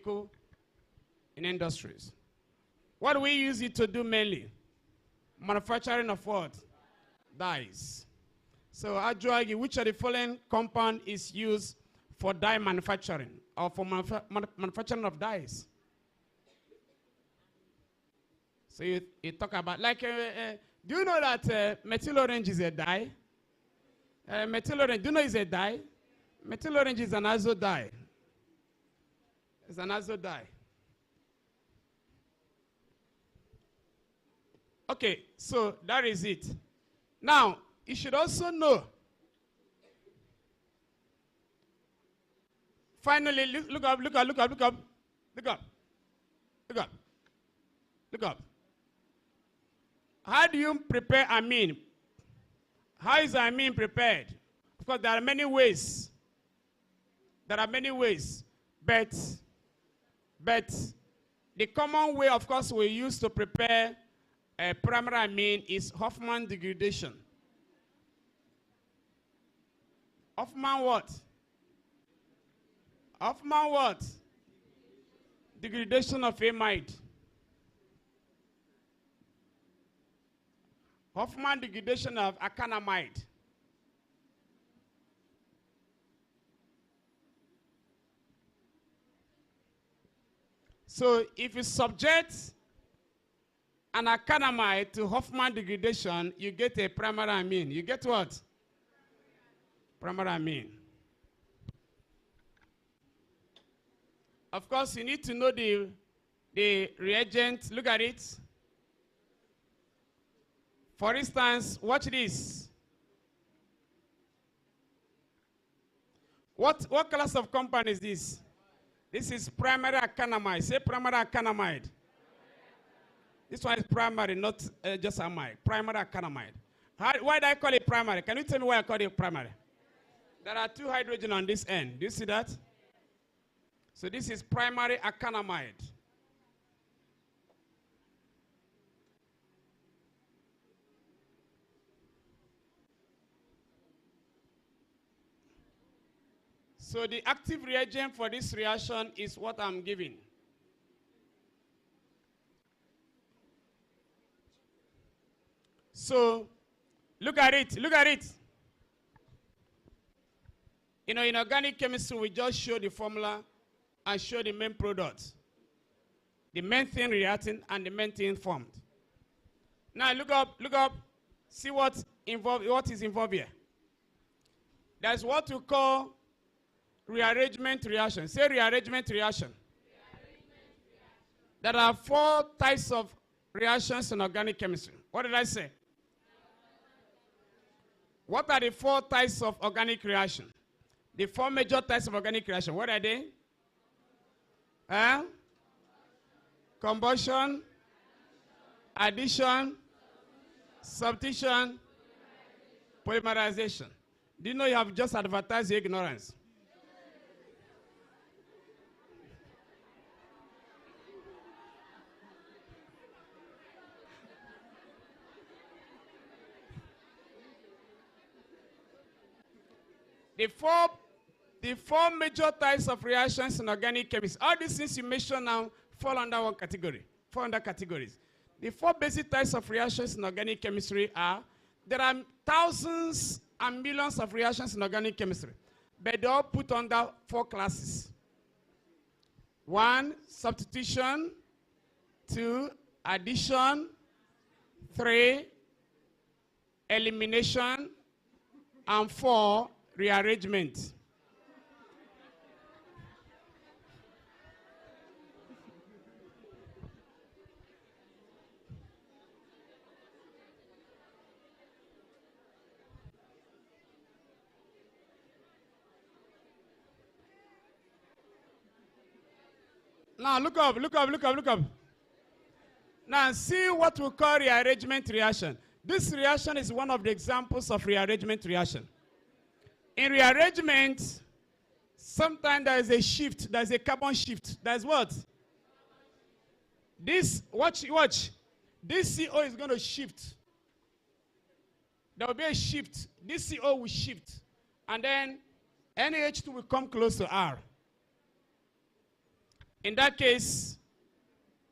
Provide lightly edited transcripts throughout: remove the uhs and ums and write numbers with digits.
chemical in industries. What do we use it to do mainly? Manufacturing of what? Dyes. So Ajuagi, which of the following compound is used for dye manufacturing or for manufacturing of dyes? So you talk about, like, do you know that methyl orange is a dye? Methyl orange, do you know it's a dye? Methyl orange is an azo dye. It's an azo dye. Okay, so that is it. Now, you should also know. Finally, look up, look up, look up, look up, look up, look up, look up. How do you prepare amine? How is amine prepared? Because there are many ways. There are many ways. But the common way, of course, we use to prepare primary amine is Hoffman degradation. Hoffman what? Hoffman what? Degradation of amide. Hoffman degradation of acanamide. So if you subject an acanamide to Hoffman degradation, you get a primary amine. You get what? Primary amine. Of course, you need to know the reagent. Look at it. For instance, watch this. What class of compound is this? This is primary acanamide. Say primary acanamide. This one is primary, not just amide. Primary acanamide. Why do I call it primary? Can you tell me why I call it primary? There are two hydrogen on this end. Do you see that? So this is primary acanamide. So the active reagent for this reaction is what I'm giving. So look at it, look at it. You know, in organic chemistry, we just show the formula and show the main product. The main thing reacting and the main thing formed. Now look up, see what is involved here. That's what we call rearrangement reaction. Say rearrangement reaction. There are 4 types of reactions in organic chemistry. What did I say? What are the 4 types of organic reaction? The 4 major types of organic reaction. What are they? Combustion, addition, substitution, polymerization. Do you know you have just advertised your ignorance? The four major types of reactions in organic chemistry. All these things you mentioned now fall under one category, 4 under categories. The 4 basic types of reactions in organic chemistry are, there are thousands and millions of reactions in organic chemistry, but they all put under 4 classes. 1, substitution. 2, addition. 3, elimination. And 4, rearrangement. Now look up, look up, look up, look up. Now see what we call rearrangement reaction. This reaction is one of the examples of rearrangement reaction. In rearrangement, sometimes there is a shift, there is a carbon shift. There's what? This, watch. This CO is going to shift. There will be a shift. This CO will shift. And then NH2 will come close to R. In that case,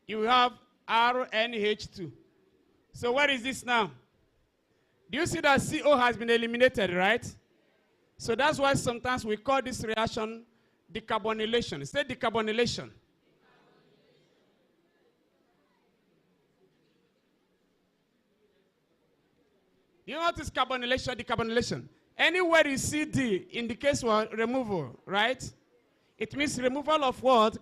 you have RNH2. So what is this now? Do you see that CO has been eliminated, right? So that's why sometimes we call this reaction decarbonylation. Say decarbonylation. You know what is carbonylation, decarbonylation? Anywhere you see D indicates what? Removal, right? It means removal of what?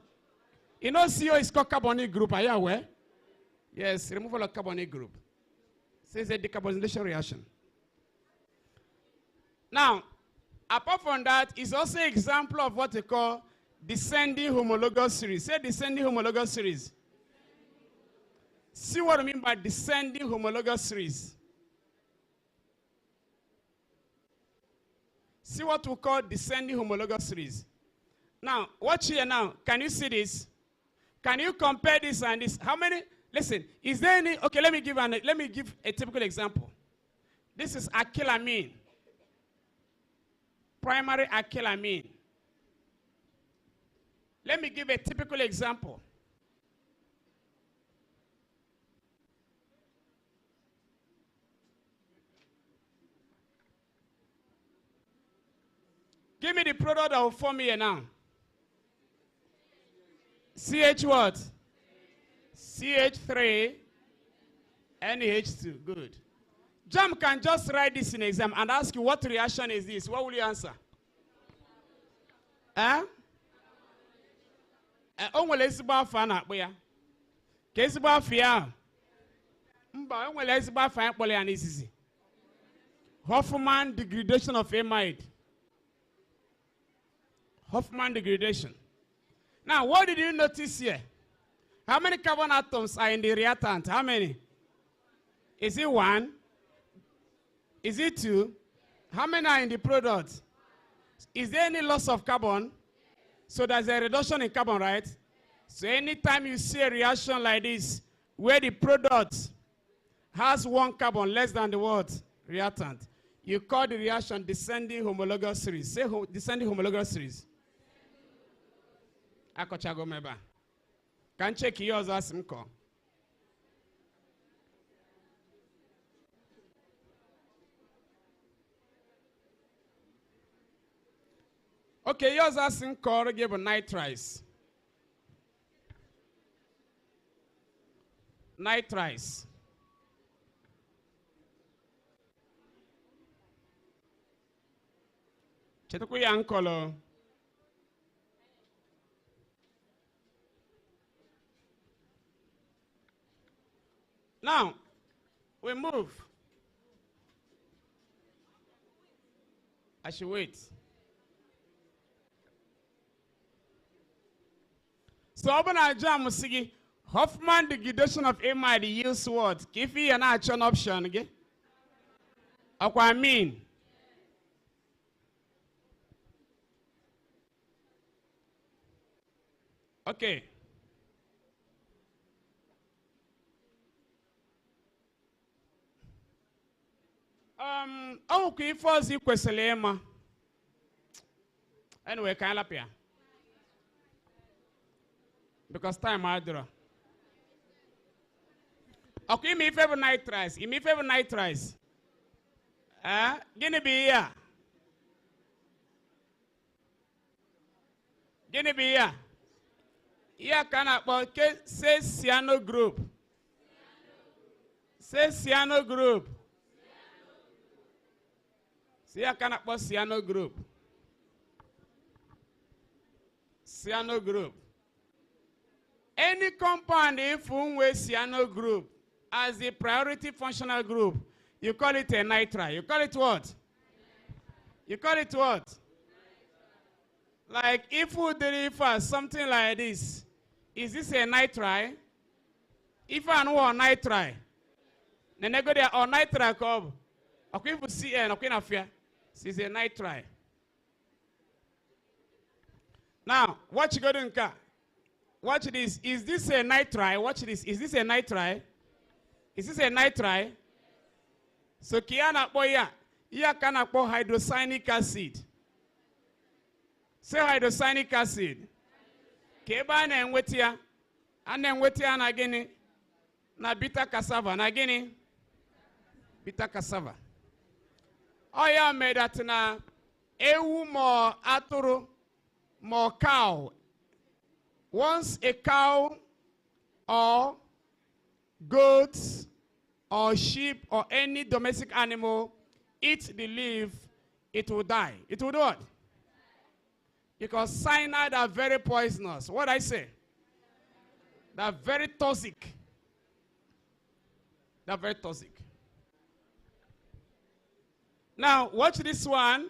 You know CO is called carbonyl group, are you aware? Yes, removal of carbonyl group. So it's a decarbonylation reaction. Now, apart from that, it's also an example of what they call descending homologous series. Say descending homologous series. See what I mean by descending homologous series. See what we call descending homologous series. Now, watch here now. Can you see this? Can you compare this and this? How many? Listen, is there any? Okay, let me give a typical example. This is acrylamine. Primary acrylamine. Let me give a typical example. Give me the product that will form here now. CH what? CH3 NH2. Good. Jamb can just write this in exam and ask you what reaction is this. What will you answer? Huh? Onwele ezigbo afa na-akpọ ya. Ka ezigbo afa ya. Mba, onwele ezigbo afa ya kpọrọ ya n'isizi. Hoffman degradation of amide. Hoffman degradation. Now, what did you notice here? How many carbon atoms are in the reactant? How many? Is it 1? Is it 2? How many are in the product? Is there any loss of carbon? So there's a reduction in carbon, right? So anytime you see a reaction like this, where the product has 1 carbon less than the what? Reactant, you call the reaction descending homologous series. Say descending homologous series. Akochago meba. Can check yours as mko. Okay, yours as mko give nitrites. Nitrites. Chetuku yankolo. Now, we move. I should wait. So, open our Jamb musigi. Hoffman degradation of amide yields what? Kifi an action option again. Aquamine. Okay. Oh, okay, first you question Emma. Anyway, can I appear? Because time I draw. Okay, me favor nitrites. Me favor nitrites. Gonna be here. Gonna be here. Here can I say cyano group. Say cyano group. See, I cannot put cyano group. Cyano group. Any compound, if we with cyano group as the priority functional group, you call it a nitrite. You call it what? You call it what? Like if we deliver something like this, is this a nitrite? If I know a nitrite, then I go there or nitrite cob. Okay, if we see an okay, na fear. This is a nitrite. Now, what you got to do? Watch this. Is this a nitrite? Watch this. Is this a nitrite? Is this a nitrite? So, kiana boya. Here can I put hydrocyanic acid. Say hydrocyanic acid. Keba na enwetia. Ana enwetia na gini. Na bitter cassava na gini. Bitter cassava. Oya made that na ewu mo aturu mo cow. Once a cow or goat or sheep or any domestic animal eats the leaf, it will die. It will do what? Because cyanide are very poisonous. What I say? They're very toxic. They're very toxic. Now, watch this one.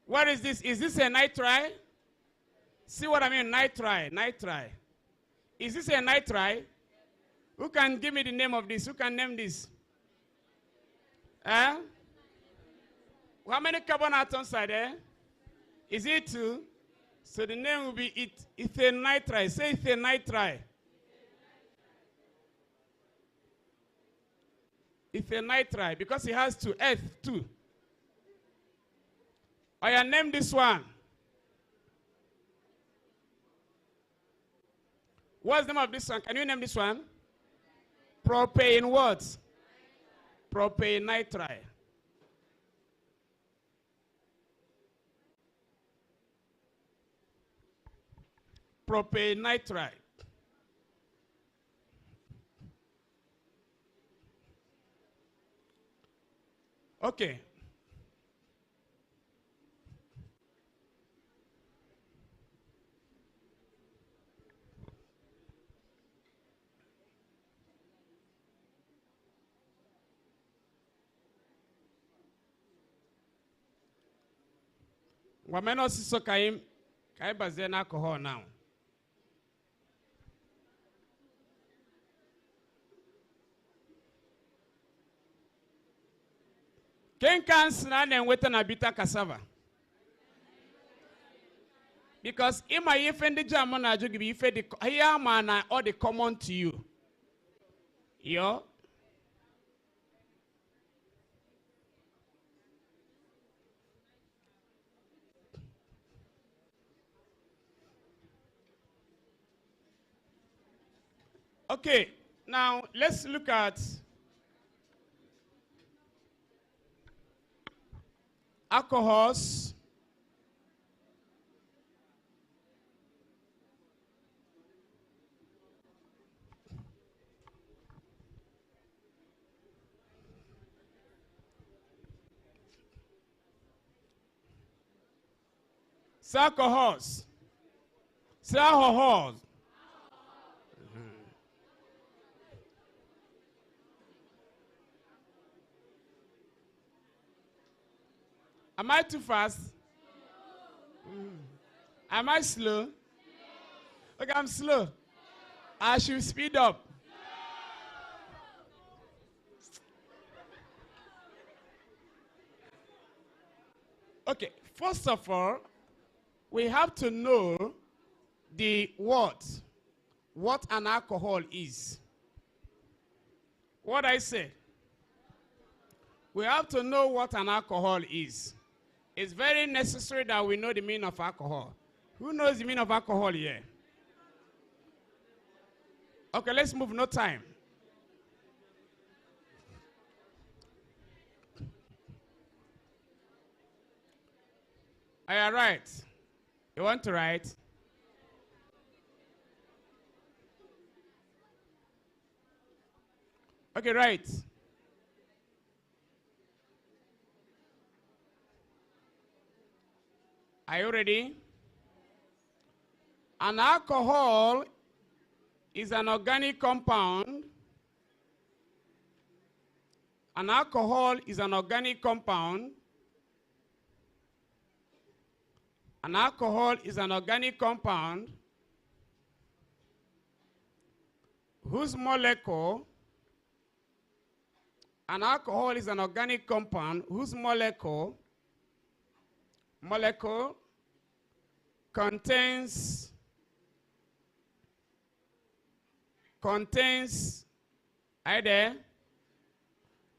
What is this? Is this a nitrile? See what I mean? Nitrile. Nitrile. Is this a nitrile? Who can give me the name of this? Who can name this? How many carbon atoms are there? Is it 2? So the name will be ethane nitride. Say ethane nitride. Ethane nitride because it has 2. Earth 2. I name this one. What's the name of this one? Can you name this one? Propane what? Propane nitride. Propane nitride. Okay. Wameno siso kaim bazena alcohol now. Ken snan and weta na bitter cassava. Because ima yefe the Jamb na jogi bi yefe the here man all the common to you. Yo. Okay, now let's look at alcohols. Alcohols. Alcohols. Am I too fast? Am I slow? Okay, I'm slow. I should speed up. Okay, first of all, we have to know the what an alcohol is. What I say? We have to know what an alcohol is. It's very necessary that we know the meaning of alcohol. Who knows the meaning of alcohol here? Okay, let's move, no time. Are you right? You want to write? Okay, right. Are you ready? An alcohol is an organic compound. An alcohol is an organic compound. An alcohol is an organic compound whose molecule, an alcohol is an organic compound whose molecule contains are you there?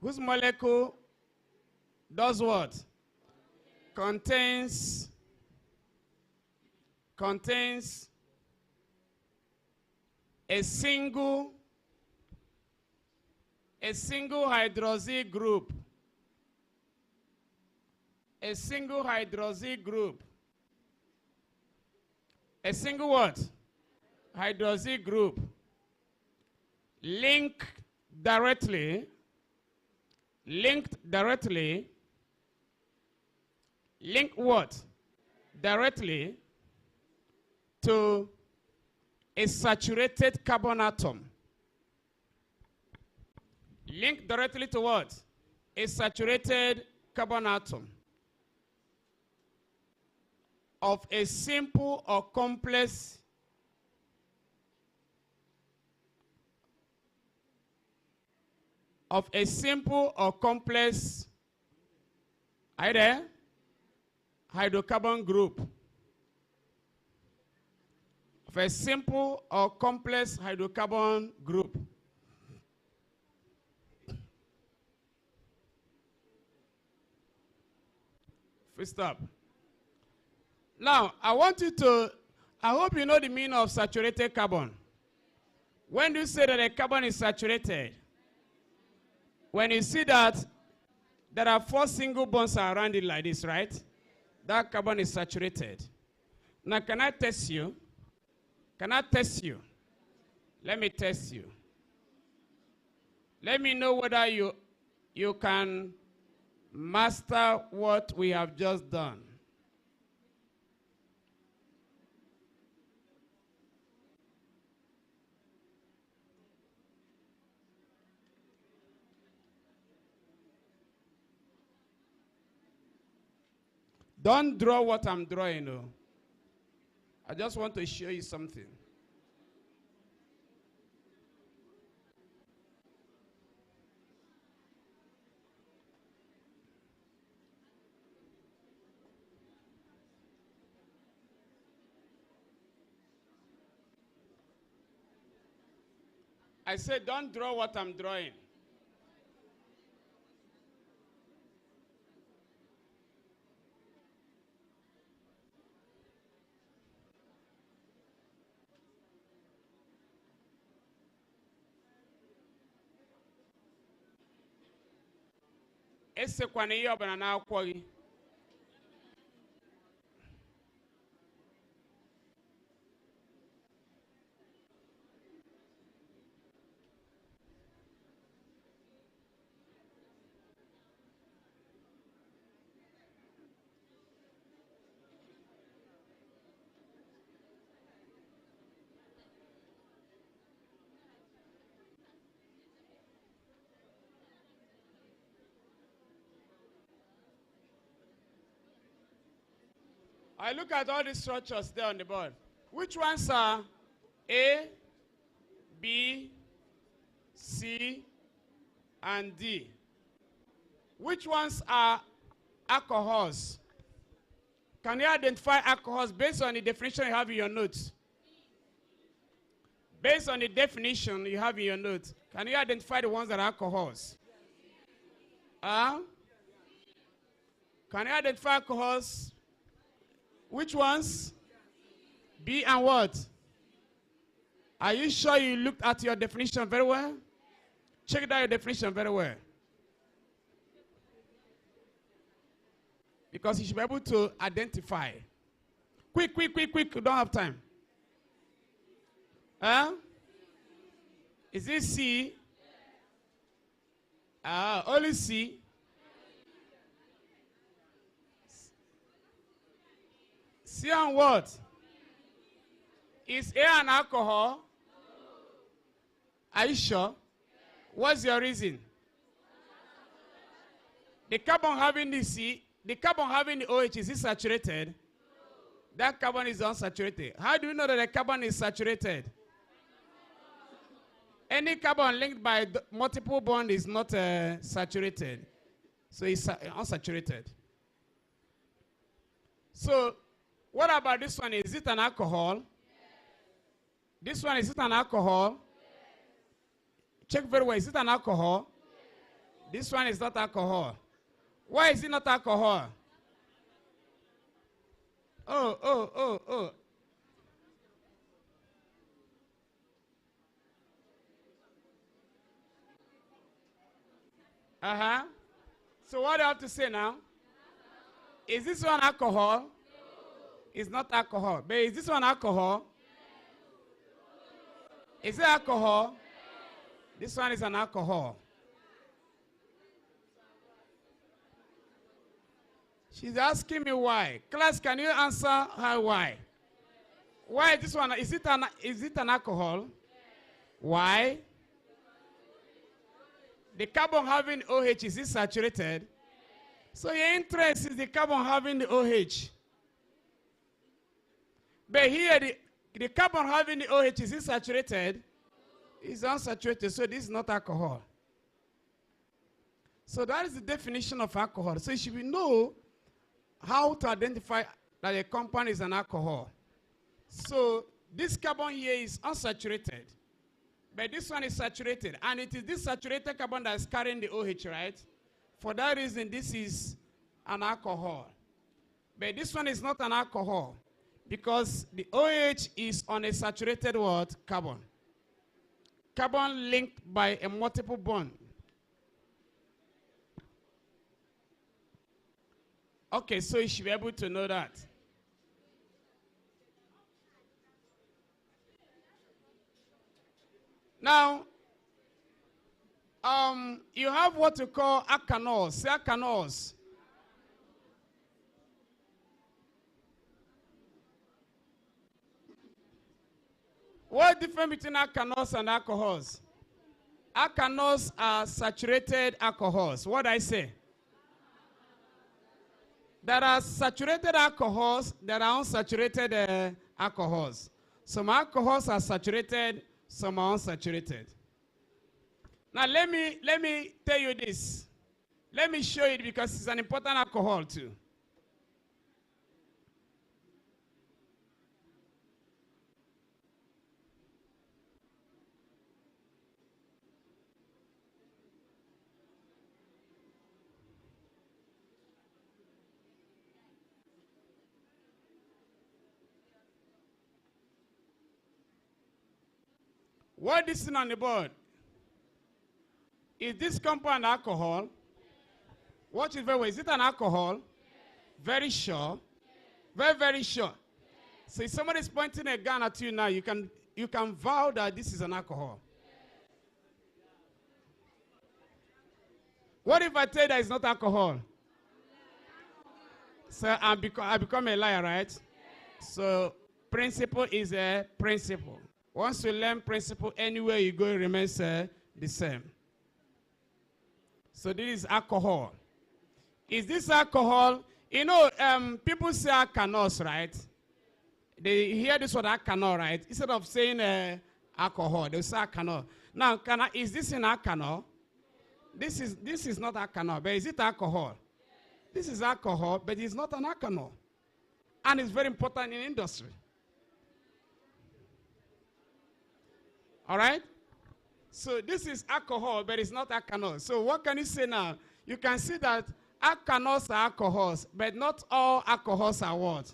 Whose molecule does what? Contains contains a single hydroxyl group. A single hydroxyl group. A single what? Hydroxyl group. Linked directly what? Directly to a saturated carbon atom. Linked directly to what? A saturated carbon atom of a simple or complex are you there? Hydrocarbon group. Of a simple or complex hydrocarbon group. Full stop. Now, I hope you know the meaning of saturated carbon. When you say that a carbon is saturated, when you see that there are 4 single bonds around it like this, right? That carbon is saturated. Now, can I test you? Can I test you? Let me test you. Let me know whether you can master what we have just done. Don't draw what I'm drawing, no. I just want to show you something. I said, don't draw what I'm drawing. Ese kwa na ihe ọbụla n'akwụkwọ gị. I look at all the structures there on the board. Which ones are A, B, C, and D? Which ones are alcohols? Can you identify alcohols based on the definition you have in your notes? Based on the definition you have in your notes, can you identify the ones that are alcohols? Can you identify alcohols? Which ones? B and what? Are you sure you looked at your definition very well? Check out your definition very well. Because you should be able to identify. Quick, we don't have time. Is it C? Only C. C and what? Is A an alcohol? Are you sure? What's your reason? The carbon having the C, the carbon having the OH, is it saturated? That carbon is unsaturated. How do you know that the carbon is saturated? Any carbon linked by multiple bond is not saturated. So it's unsaturated. So, what about this one? Is it an alcohol? Yes. This one, is it an alcohol? Yes. Check very well. Is it an alcohol? Yes. This one is not alcohol. Why is it not alcohol? Oh. So what do I have to say now? Is this one alcohol? It's not alcohol. But is this one alcohol? Is it alcohol? This one is an alcohol. She's asking me why. Class, can you answer her why? Why this one? Is it an alcohol? Why? The carbon having OH, is it saturated? So your interest is the carbon having the OH. But here, the carbon having the OH, is it saturated? It's unsaturated, so this is not alcohol. So that is the definition of alcohol. So you should know how to identify that a compound is an alcohol. So this carbon here is unsaturated. But this one is saturated. And it is this saturated carbon that is carrying the OH, right? For that reason, this is an alcohol. But this one is not an alcohol because the OH is on a saturated what? Carbon. Carbon linked by a multiple bond. Okay, so you should be able to know that. Now, you have what you call alkanols. Say alkanols. What is the difference between alkanols and alcohols? Alkanols are saturated alcohols. What did I say? There are saturated alcohols, there are unsaturated alcohols. Some alcohols are saturated, some are unsaturated. Now let me tell you this. Let me show it because it's an important alcohol too. What is on the board? Is this compound alcohol? Watch it very well. Is it an alcohol? Very sure. Very, very sure. So if somebody is pointing a gun at you now, you can vow that this is an alcohol. What if I tell you that it's not alcohol? So I become a liar, right? So principle is a principle. Once you learn principle, anywhere you go, it remains the same. So this is alcohol. Is this alcohol? You know, people say alkanols, right? They hear this word alkanol, right? Instead of saying alcohol, they say alkanol. Now, is this an alkanol? This is not alkanol, but is it alcohol? This is alcohol, but it's not an alkanol. And it's very important in industry. All right? So this is alcohol, but it's not alkanol. So what can you say now? You can see that alkanols are alcohols, but not all alcohols are what?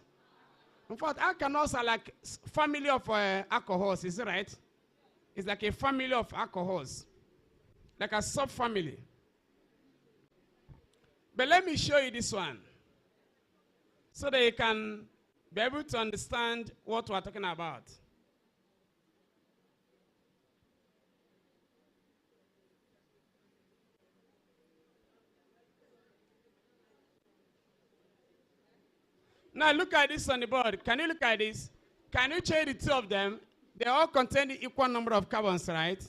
In fact, alkanols are like family of alcohols, is it right? It's like a family of alcohols, like a subfamily. But let me show you this one, so that you can be able to understand what we're talking about. Now look at this on the board. Can you look at this? Can you change the two of them? They all contain the equal number of carbons, right?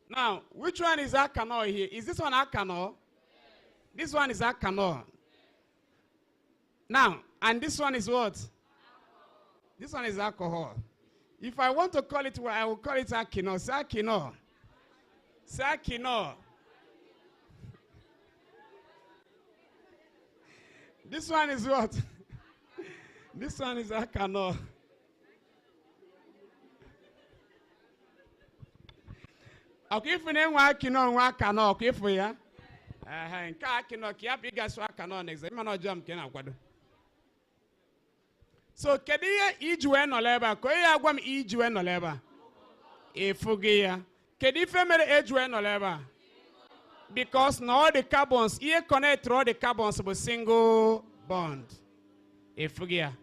Now, which one is alkanol here? Is this one alkanol? This one is alkanol. Now, and this one is what? This one is alcohol. If I want to call it, I will call it alkinol. Say alkinol. Say alkinol. This one is what? This one is alkanol. Okay, if you name alkinol, alkanol, okay for ya. Alkinol, kia biga so alkanol next. Ima no jam kena kwado. So kediye ijwe no leba. Ko ya gwam ijwe no leba. Efugiya. Kedi femere ejwe no leba. Because now the carbons, here connect through all the carbons with a single bond. A figure.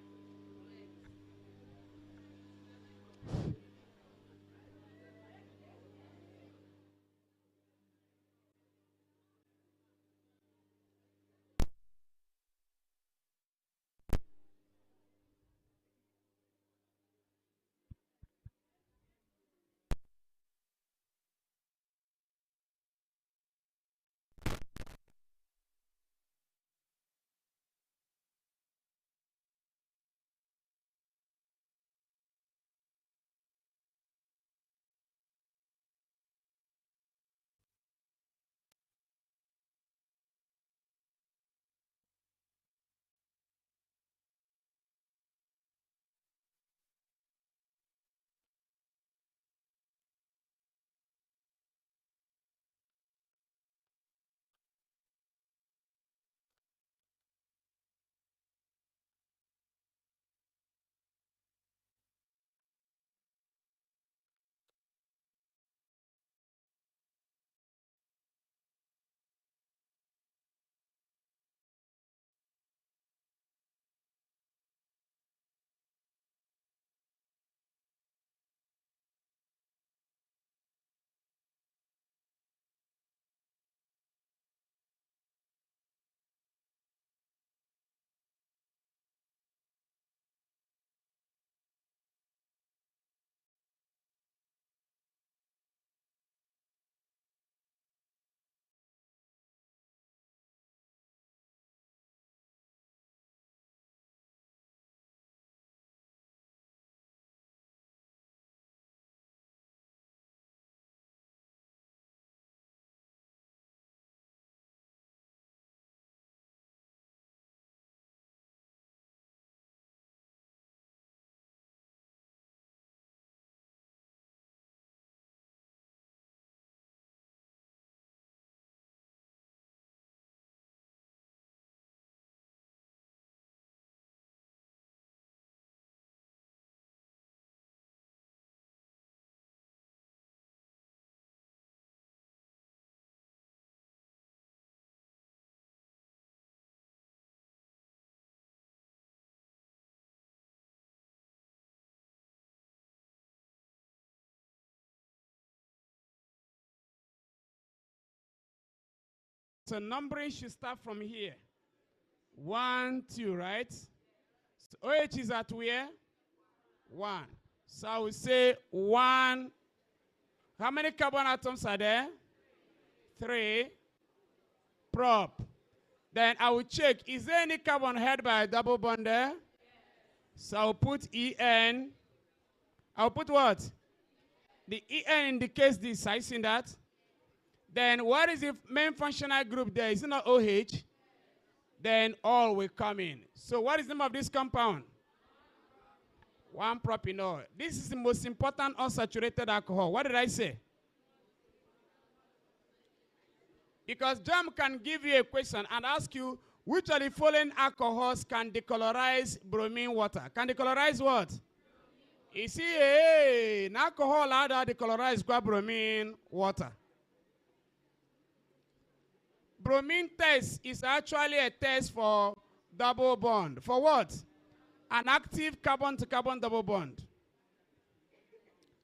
So numbering should start from here. 1, 2, right? So OH is at where? 1. So I will say 1. How many carbon atoms are there? 3. Prop. Then I will check, is there any carbon held by a double bond there? So I'll put En. I'll put what? The En indicates this. Are you seeing that? Then what is the main functional group there? Is it not OH? Then all will come in. So what is the name of this compound? 1-propanol. This is the most important unsaturated alcohol. What did I say? Because Jamb can give you a question and ask you, which of the following alcohols can decolorize bromine water? Can decolorize what? You see, hey, an alcohol that decolorize bromine water. Bromine test is actually a test for double bond. For what? An active carbon-to-carbon double bond.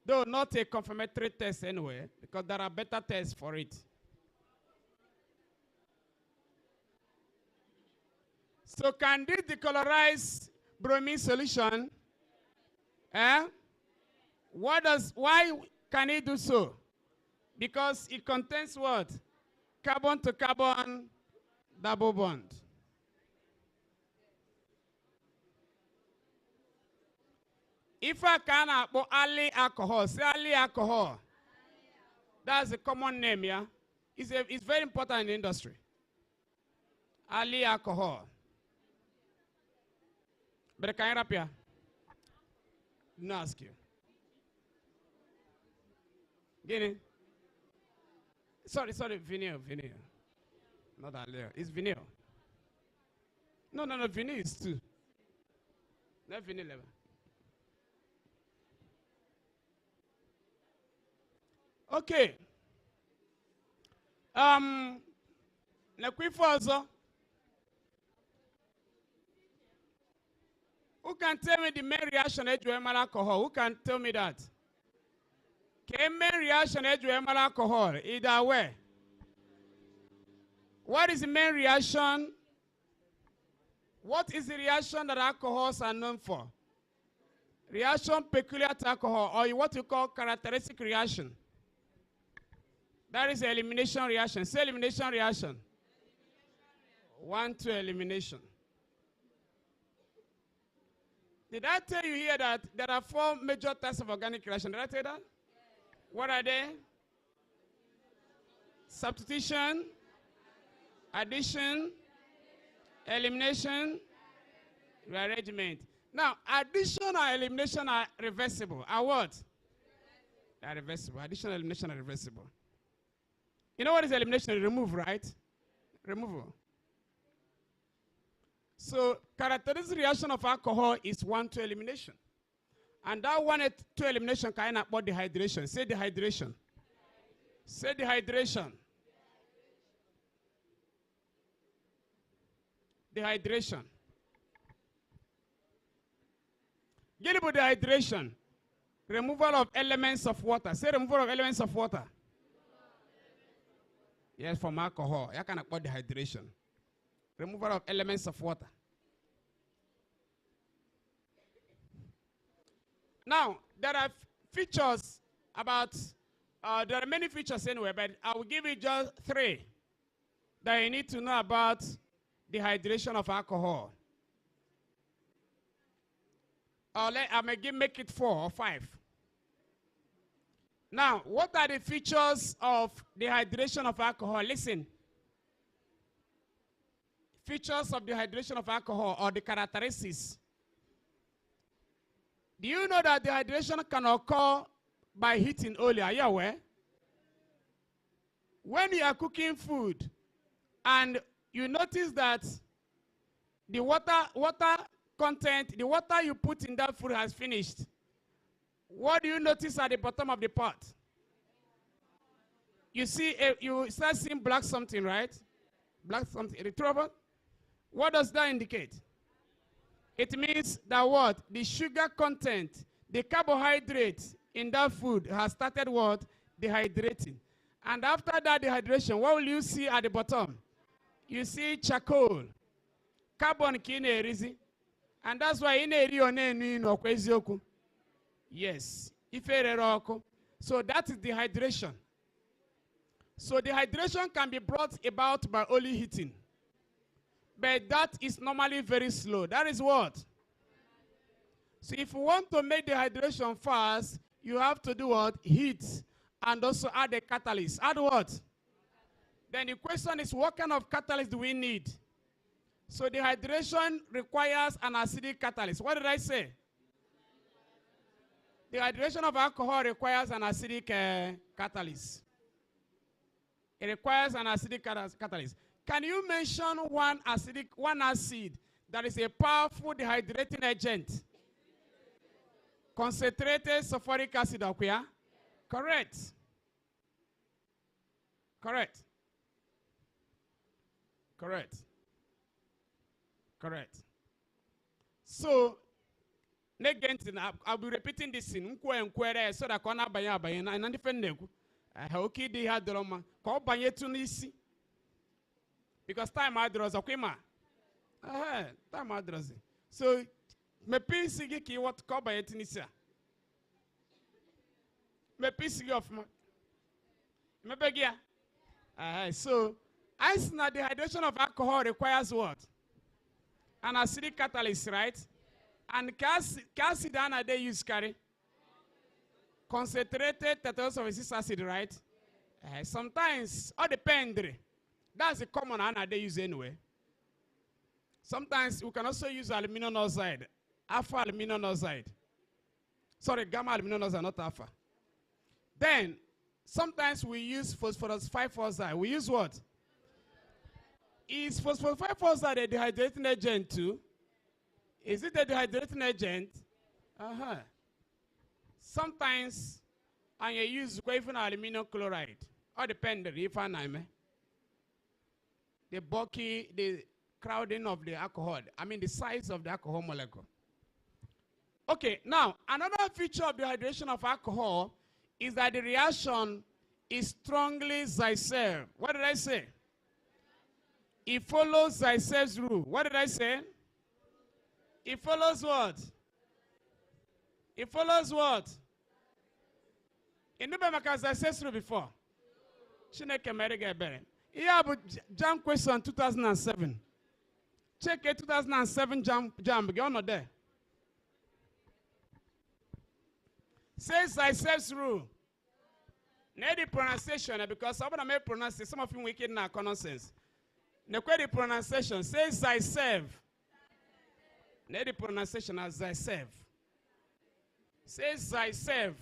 Though not a confirmatory test anyway, because there are better tests for it. So can this decolorize bromine solution? Why can it do so? Because it contains what? Carbon-to-carbon double bond. If I can put ali alcohol, say ali alcohol. That's a common name, yeah? It's very important in the industry. Ali alcohol. But can I rap here? No, ask you. Guinea. Sorry, vinyl. Not that layer. It's vinyl. No, vinyl is 2. Not vinyl level. Okay. also. Who can tell me the main reaction to alcohol? Who can tell me that? The main reaction to alcohol? Either way. What is the main reaction? What is the reaction that alcohols are known for? Reaction peculiar to alcohol, or what you call characteristic reaction. That is elimination reaction. Say elimination reaction. 1 to elimination. Did I tell you here that there are 4 major types of organic reaction? Did I tell you that? What are they? Substitution, addition, elimination, rearrangement. Now, addition and elimination are reversible. Are what? They are reversible. Addition and elimination are reversible. You know what is elimination? Remove, right? Removal. So, characteristic reaction of alcohol is 1 to elimination. And that 1 to elimination can end up about dehydration. Say dehydration. Say dehydration. Dehydration. Get about dehydration. Removal of elements of water. Say removal of elements of water. Yes, from alcohol. You can about dehydration. Removal of elements of water. Now, there are features about, there are many features anyway, but I will give you just 3 that you need to know about dehydration of alcohol. I may make it 4 or 5. Now, what are the features of dehydration of alcohol? Listen. Features of dehydration of alcohol, or the characteristics. Do you know that dehydration can occur by heating oil? Are you aware? When you are cooking food and you notice that the water content, the water you put in that food has finished, what do you notice at the bottom of the pot? You see, you start seeing black something, right? Black something. Retrieval. What does that indicate? It means that what? The sugar content, the carbohydrate in that food has started what? Dehydrating. And after that dehydration, what will you see at the bottom? You see charcoal. Carbon ki. And that's why in a yes. So that is dehydration. So dehydration can be brought about by only heating. But that is normally very slow. That is what? So if you want to make dehydration fast, you have to do what? Heat. And also add a catalyst. Add what? Then the question is, what kind of catalyst do we need? So dehydration requires an acidic catalyst. What did I say? Dehydration of alcohol requires an acidic catalyst. It requires an acidic catalyst. Can you mention one acid that is a powerful dehydrating agent? Concentrated sulfuric acid, okay? Correct. Correct. Correct. Correct. So, I'll be repeating this in so that I can and defend okay, they had the Roma. Call by Tunisi. Because time address, okay, ma? Time address. So, me piece ki what call by Tunisia. Me piece of ma. Me begia. So, ice na dehydration of alcohol requires what? An acidic catalyst, right? And acid they use carry concentrated tetrosulfuric acid, right? Sometimes, all depends. That's the common they use anyway. Sometimes we can also use aluminum oxide, alpha aluminum oxide. Sorry, gamma aluminum oxide, not alpha. Then, sometimes we use phosphorus 5 oxide. We use what? Is phosphorus 5 oxide a dehydrating agent too? Is it a dehydrating agent? Sometimes, and you use even aluminum chloride. All depends if I know. the bulky, the crowding of the alcohol. I mean, the size of the alcohol molecule. Okay, now, another feature of dehydration of alcohol is that the reaction is strongly Zaitsev. What did I say? It follows Zaitsev's rule. What did I say? It follows what? It follows what? In the Zaitsev's rule before. Chineke merege ebere. Here about Jamb question 2007. Check it 2007 Jamb. You're not there. Says Zaitsev's rule. Now the pronunciation, because some of them may pronounce it, some of you wicked now nonsense. The pronunciation says Zaitsev. Now the pronunciation as Zaitsev. Says Zaitsev.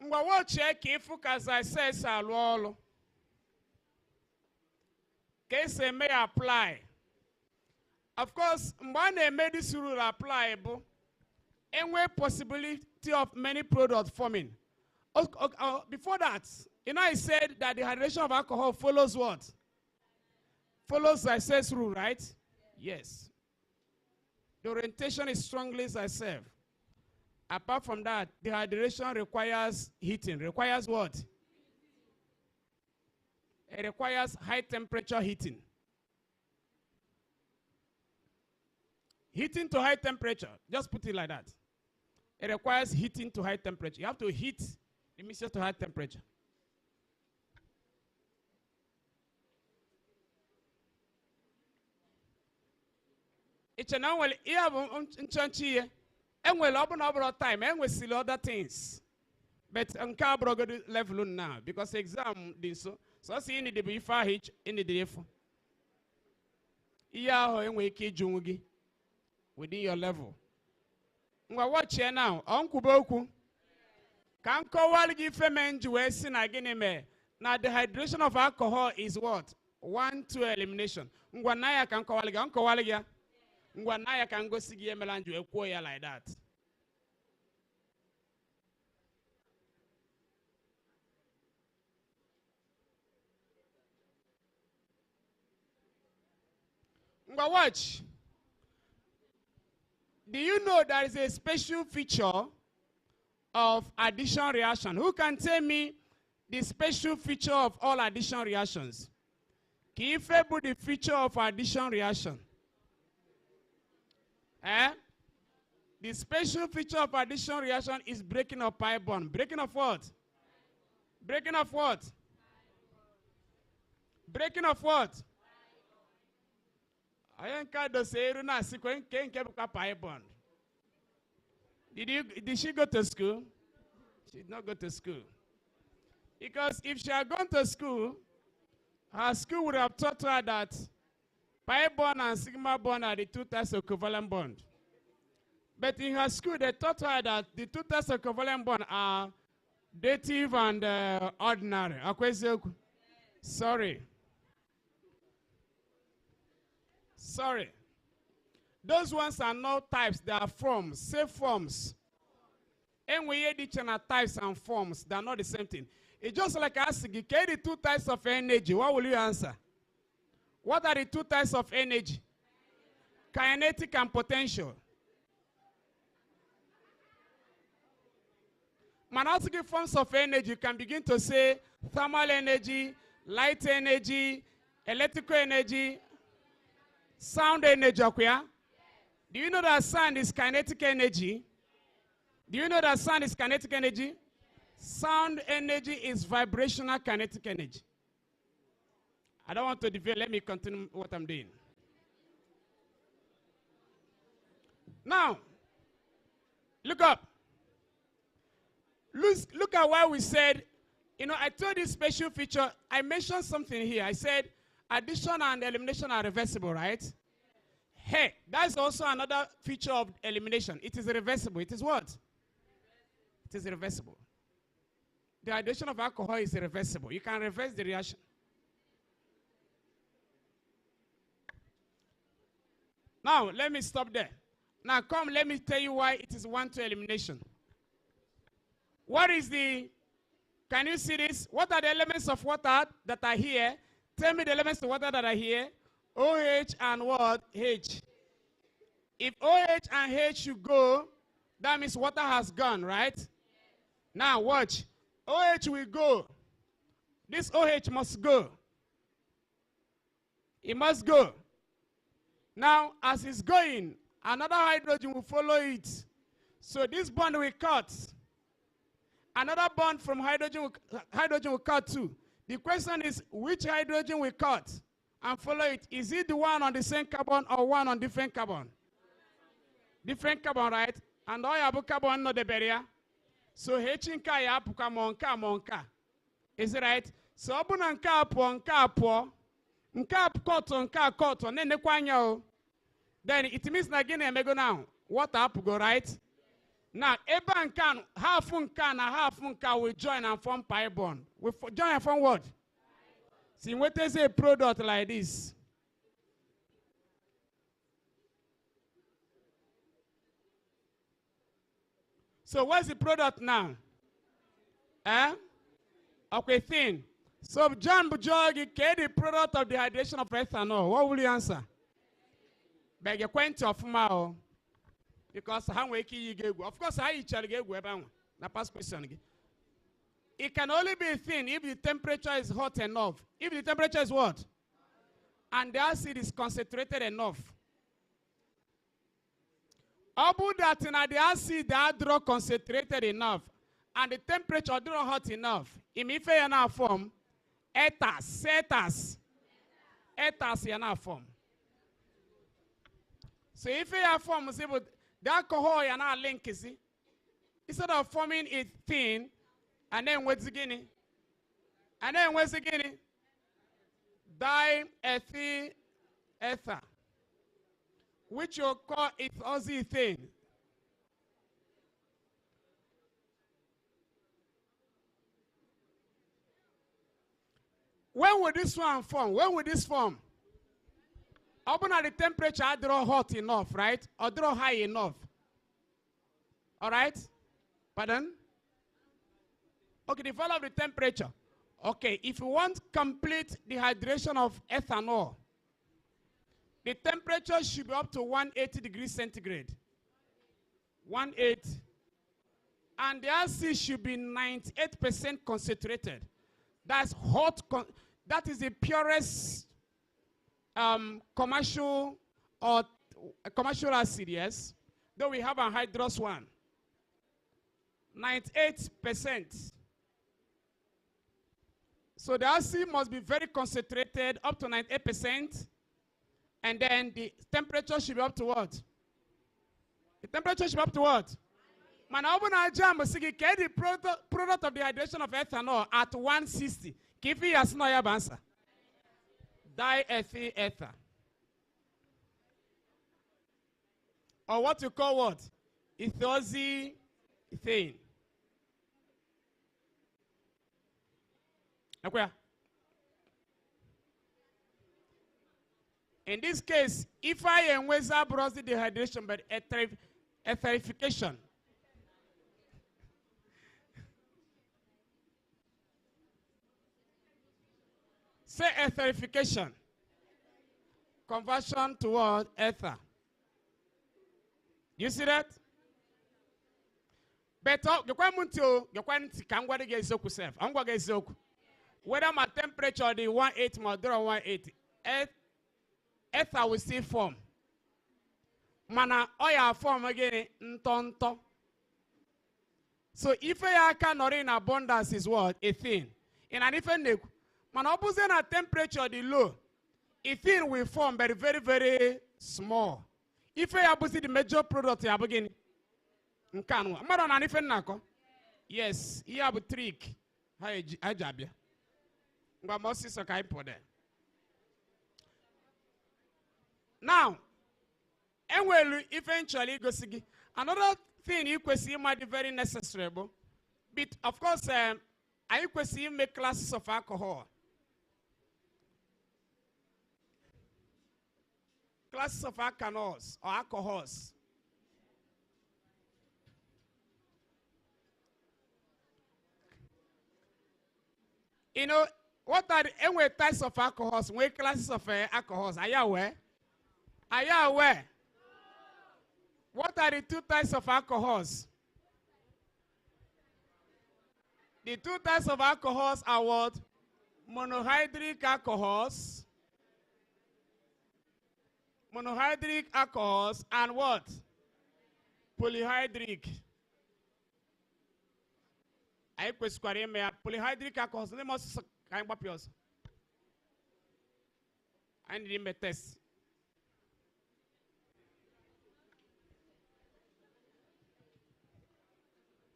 Ngwa check if Zaitsev alwolo. Case may apply. Of course, when they made this rule applicable, and where possibility of many products forming. Before that, I said that the hydration of alcohol follows what? Follows Zaitsev's rule, right? Yes. The orientation is strongly Zaitsev. Apart from that, the hydration requires heating. Requires what? It requires high temperature heating. Heating to high temperature. Just put it like that. It requires heating to high temperature. You have to heat the mixture to high temperature. It's an hour here. And we'll open up our time and we'll see other things. But on carbon level now because exam this so see in the before hitch in the day. Yeah, and we keep within your level. Watch here now. Uncle Boku. Can Kowal give a man to sin again? Now, the hydration of alcohol is what? 1-2 elimination. Ngwanaya can Kowaliga. Uncle Waliga. Ngwanaya can go see a melange like that. Watch. Do you know there is a special feature of addition reaction? Who can tell me the special feature of all addition reactions? Can you favor the feature of addition reaction? The special feature of addition reaction is breaking of pi bond. Breaking of what? Breaking of what? Breaking of what? Did she go to school? She did not go to school. Because if she had gone to school, her school would have taught her that pi bond and sigma bond are the two types of covalent bond. But in her school, they taught her that the two types of covalent bond are dative and ordinary. Sorry. Sorry. Those ones are not types, they are forms, say forms. And we hear each other types and forms, they are not the same thing. It's just like asking, you the two types of energy, what will you answer? What are the two types of energy? Kinetic and potential. Monadic forms of energy, you can begin to say thermal energy, light energy, electrical energy, sound energy. Do you know that sound is kinetic energy? Do you know that sound is kinetic energy? Sound energy is vibrational kinetic energy. I don't want to deviate. Let me continue what I'm doing. Now, look up. Look at why we said, I told you special feature. I mentioned something here. I said addition and elimination are reversible, right? Hey, that's also another feature of elimination. It is reversible. It is what? It is reversible. The addition of alcohol is reversible. You can reverse the reaction. Now, let me stop there. Now, let me tell you why it is 1-2 elimination. What is the, can you see this? What are the elements of water that are here? Tell me the elements of water that are here. OH and what? H. If OH and H should go, that means water has gone, right? Now watch. OH will go. This OH must go. It must go. Now, as it's going, another hydrogen will follow it. So this bond will cut. Another bond from hydrogen will cut too. The question is, which hydrogen will cut and follow it? Is it the one on the same carbon or one on different carbon? Different carbon, right? And all your carbon not the barrier. So H in K monka. Is it right? So open and nka cotton, then the then it means again mego now. What up go right? Now eba can half unka will join and form pi bond. We join and form what? See what is a product like this? So what's the product now? Okay, thin. So Jamb jog is the product of dehydration of ethanol. What will you answer? Beg your quaint of mao. Because how we you get. Of course, I each other get web. Na past question again. It can only be thin if the temperature is hot enough. If the temperature is what? And the acid is concentrated enough. About that in the acid that draw concentrated enough and the temperature draw hot enough. In if you now form ethers yana form. So if you have form, the alcohol yana link is instead of forming it thin, and then what's again? And then what's again? Diethyl ether, which you call it Aussie thing. When will this one form? When will this form? Open at the temperature, I draw hot enough, right? Or draw high enough. All right? Pardon? Okay, the value of the temperature. Okay, if you want complete dehydration of ethanol, the temperature should be up to 180 degrees centigrade. 180. And the acid should be 98% concentrated. That's hot. That is the purest commercial or commercial acid, yes. Though we have a hydrous one. 98%. So the acid must be very concentrated, up to 98%. And then the temperature should be up to what? The temperature should be up to what? Man, I open a jam, get the product of dehydration of ethanol at 160. Give you a snow answer. Diethyl ether. Or what you call what? Ethylene. Okay. In this case, if I am with the dehydration, but etherification. Say etherification. Conversion toward ether. You see that? But you can't go against yourself. I'm going to get yoke. Whether my temperature the 180 or 180, ether will still form. Mana oil form again ntonto. So if I cannot in abundance is what? A thing. In an different man opposite at temperature the low, a thing will form very, very, very small. If I opposite the major product you begin. Yes, you have a trick. Hi Jabia. Now, and will eventually go see another thing you could see might be very necessary. But of course, I could see make classes of alcohol. Classes of alcohols or alcohols. You know, what are the types of alcohols, what classes of alcohols? Are you aware? Are you aware? What are the 2 types of alcohols? The 2 types of alcohols are what? Monohydric alcohols. Monohydric alcohols and what? Polyhydric. I polyhydric alcohols. They must kind of yours. I need a test.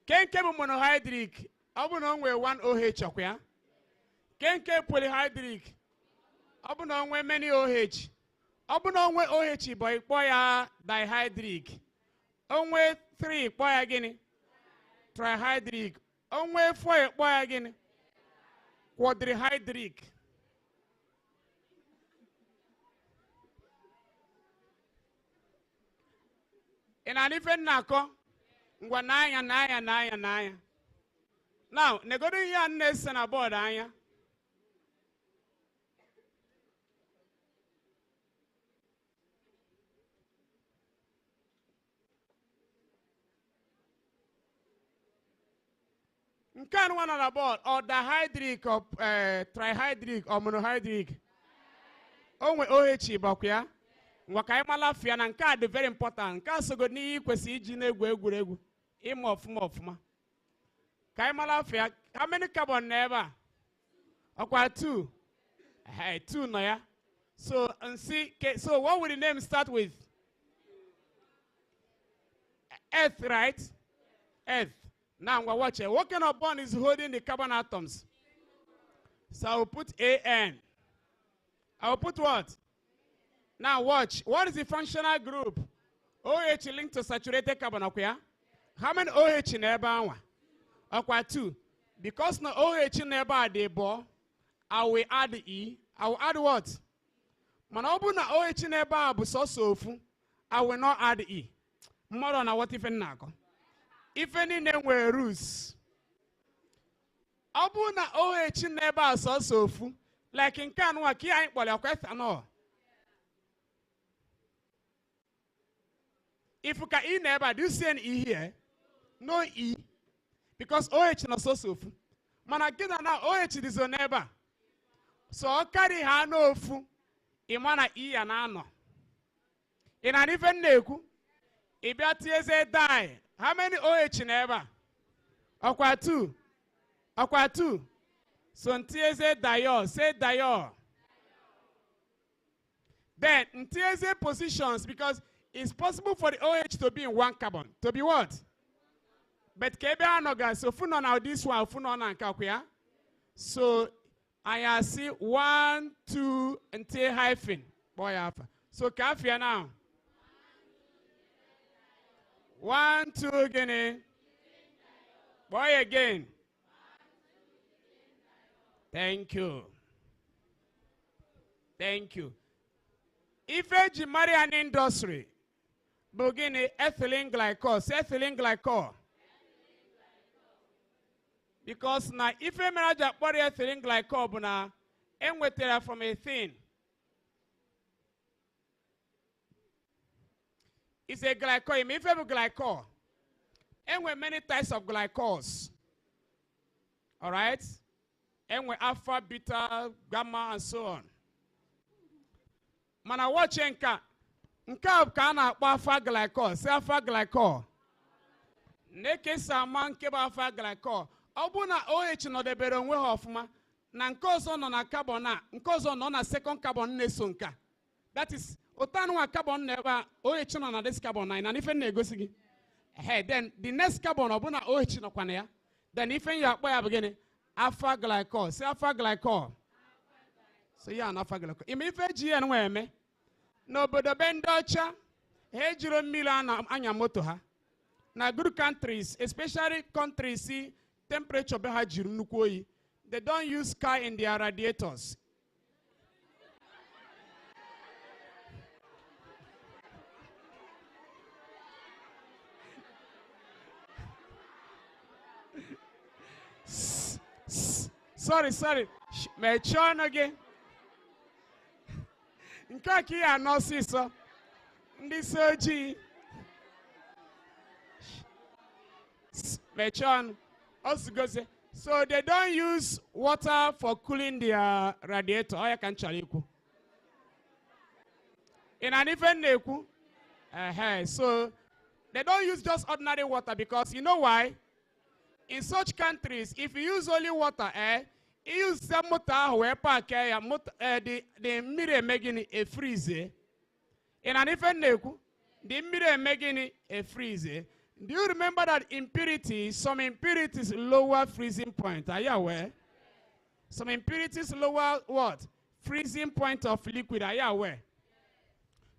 Can monohydric? I will know where 1 OH okay? Can polyhydric? I will know where many OH. I will know where OH boy dihydric. Only 3 boy again. Trihydric. Only 4 boy again. Quadrihydric. And I even nako. Naya. Now, negodo ya ness and aboard anya. Can one on aboard or dihydric or trihydric or monohydric? Onwe OH bakuya. Wakaima lafia na nka de very important. Nka sogo ni kwesi iji na egwu. Imo ofuma. Kaima lafia. How many carbon never? Okwa 2. Hey, 2 no ya. So and see. So what would the name start with? Earth, right? Earth. Now we're watching. What kind of bond is holding the carbon atoms? So I'll put AN. I'll put what? Now watch. What is the functional group? OH linked to saturated carbon. Okay? How many OH in there? Okay, 2. Because no OH in there, they bore. I will add E. I will add what? Manobu na OH in there, but so I will not add E. More than what if in Nago. If any name were Rus. Abu na OH in there, so like in Kanwa, Kia ain't well, a question no. If you can E never, do you see an E here? No E. Because OH not so sofu. Man, I get now OH is a neighbor. So I carry her no fu. Imana E and ano. In an even neku. If you die. How many OH never? Aqua 2. Aqua 2. So ntieze diol. Say diol. Then ntieze positions because it's possible for the OH to be in 1 carbon. To be what? But kebe anoga. So funo now this one funo na nkakuya. So I see 1, 2 and T hyphen. Boy alpha. So kafia now. 1, 2 again. Boy again. Thank you. Thank you. If you marry an industry, begin ethylene glycol. Say ethylene glycol. Because now, if you marry a body ethylene glycol, now, and we tell from a thing. It's a glycol. If you have a glycol, and we have many types of glycols. All right? And we alpha, beta, gamma, and so on. Mana watch nka kana alpha glycol, say alpha glycol. Neke sama nke ba alpha glycol. Obuna OH no debere onwe ha ofuma. Na nke ozo no na carbon na, nke ozo no na second carbon na-eso nka. That is otanu wa carbon na eba OH no na this carbon na ife na egosi gi. Hey, then the next carbon obuna OH no kwana ya. Then ife ya akpo ya begini alpha glycol. Say alpha glycol. So yeah, an alpha glycol. Ime ife GN we eme. N'obodo bendocha, hejiro mmiri anya moto ha. Na good countries, especially countries see temperature be ha jiri nnukwu oyi. They don't use car in their radiators. Sorry. Mechon again. Nkaki ya no siso. Ndi soji. Mechon. Also go say. So they don't use water for cooling their radiator. Oh, you can chaliku. In an even neku. So they don't use just ordinary water because you know why? In such countries, if you use only water, you use some water where park the mirror making a freeze. In an even neku, the mirror making a freeze. Do you remember that impurities, some impurities lower freezing point? Are you aware? Some impurities lower what? Freezing point of liquid. Are you aware?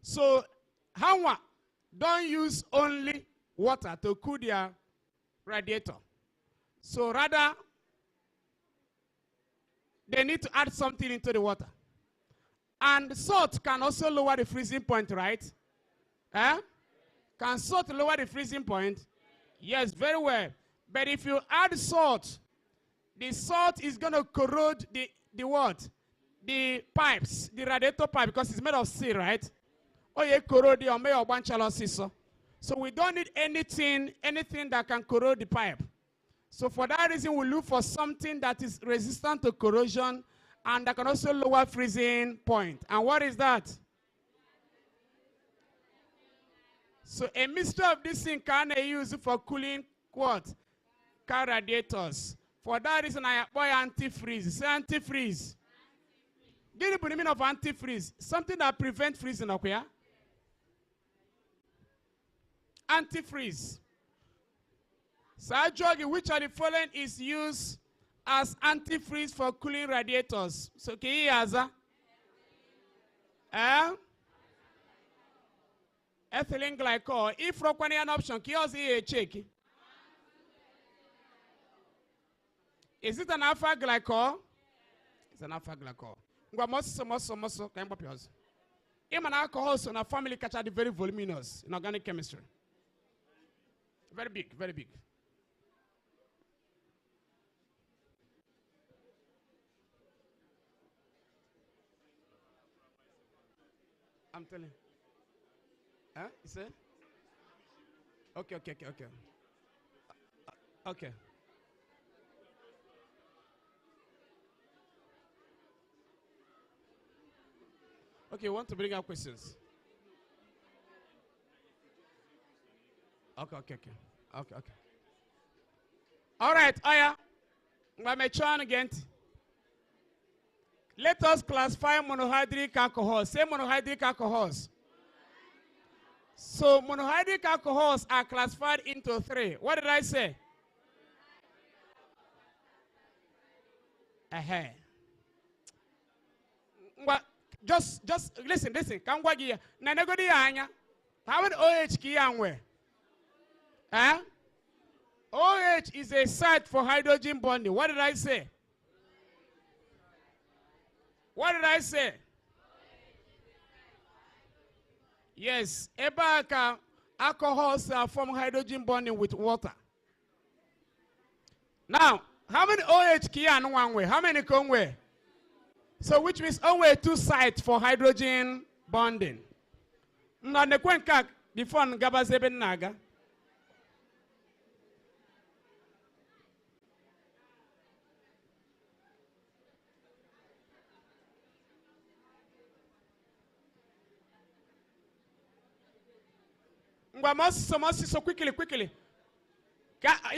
So, how don't use only water to cool their radiator. So rather, they need to add something into the water. And salt can also lower the freezing point, right? Can salt lower the freezing point? Yes, very well. But if you add salt, the salt is going to corrode the what? The pipes, the radiator pipe, because it's made of steel, right? Oh, yeah, corrode or may or banchalo. So we don't need anything that can corrode the pipe. So for that reason, we look for something that is resistant to corrosion and that can also lower freezing point. And what is that? So a mixture of this thing can be used for cooling what? Car radiators. For that reason, I apply antifreeze. Say antifreeze. Give me the meaning of antifreeze. Something that prevents freezing, okay? Antifreeze. So which are the following is used as antifreeze for cooling radiators? So can you answer? Ethylene glycol. If rock an option, can you check? Is it an alpha glycol? It's an alpha glycol. Ngwa can you pause? An alcohol so na family catch the very voluminous in organic chemistry. Very big, very big. I'm telling you. Huh? You say? Okay. Okay. Okay, you want to bring up questions? Okay. All right, Aya. I'm again. Let us classify monohydrate alcohols. Say monohydrate alcohols. So monohydrate alcohols are classified into three. What did I say? Just listen. Come what here? Nanagodi anya. How many OH ki OH is a site for hydrogen bonding. What did I say? What did I say? Yes, alcohols form hydrogen bonding with water. Now, how many OH can one way? How many come way? So which means only two sites for hydrogen bonding. Now the kwenka before gabazebe naga. So quickly.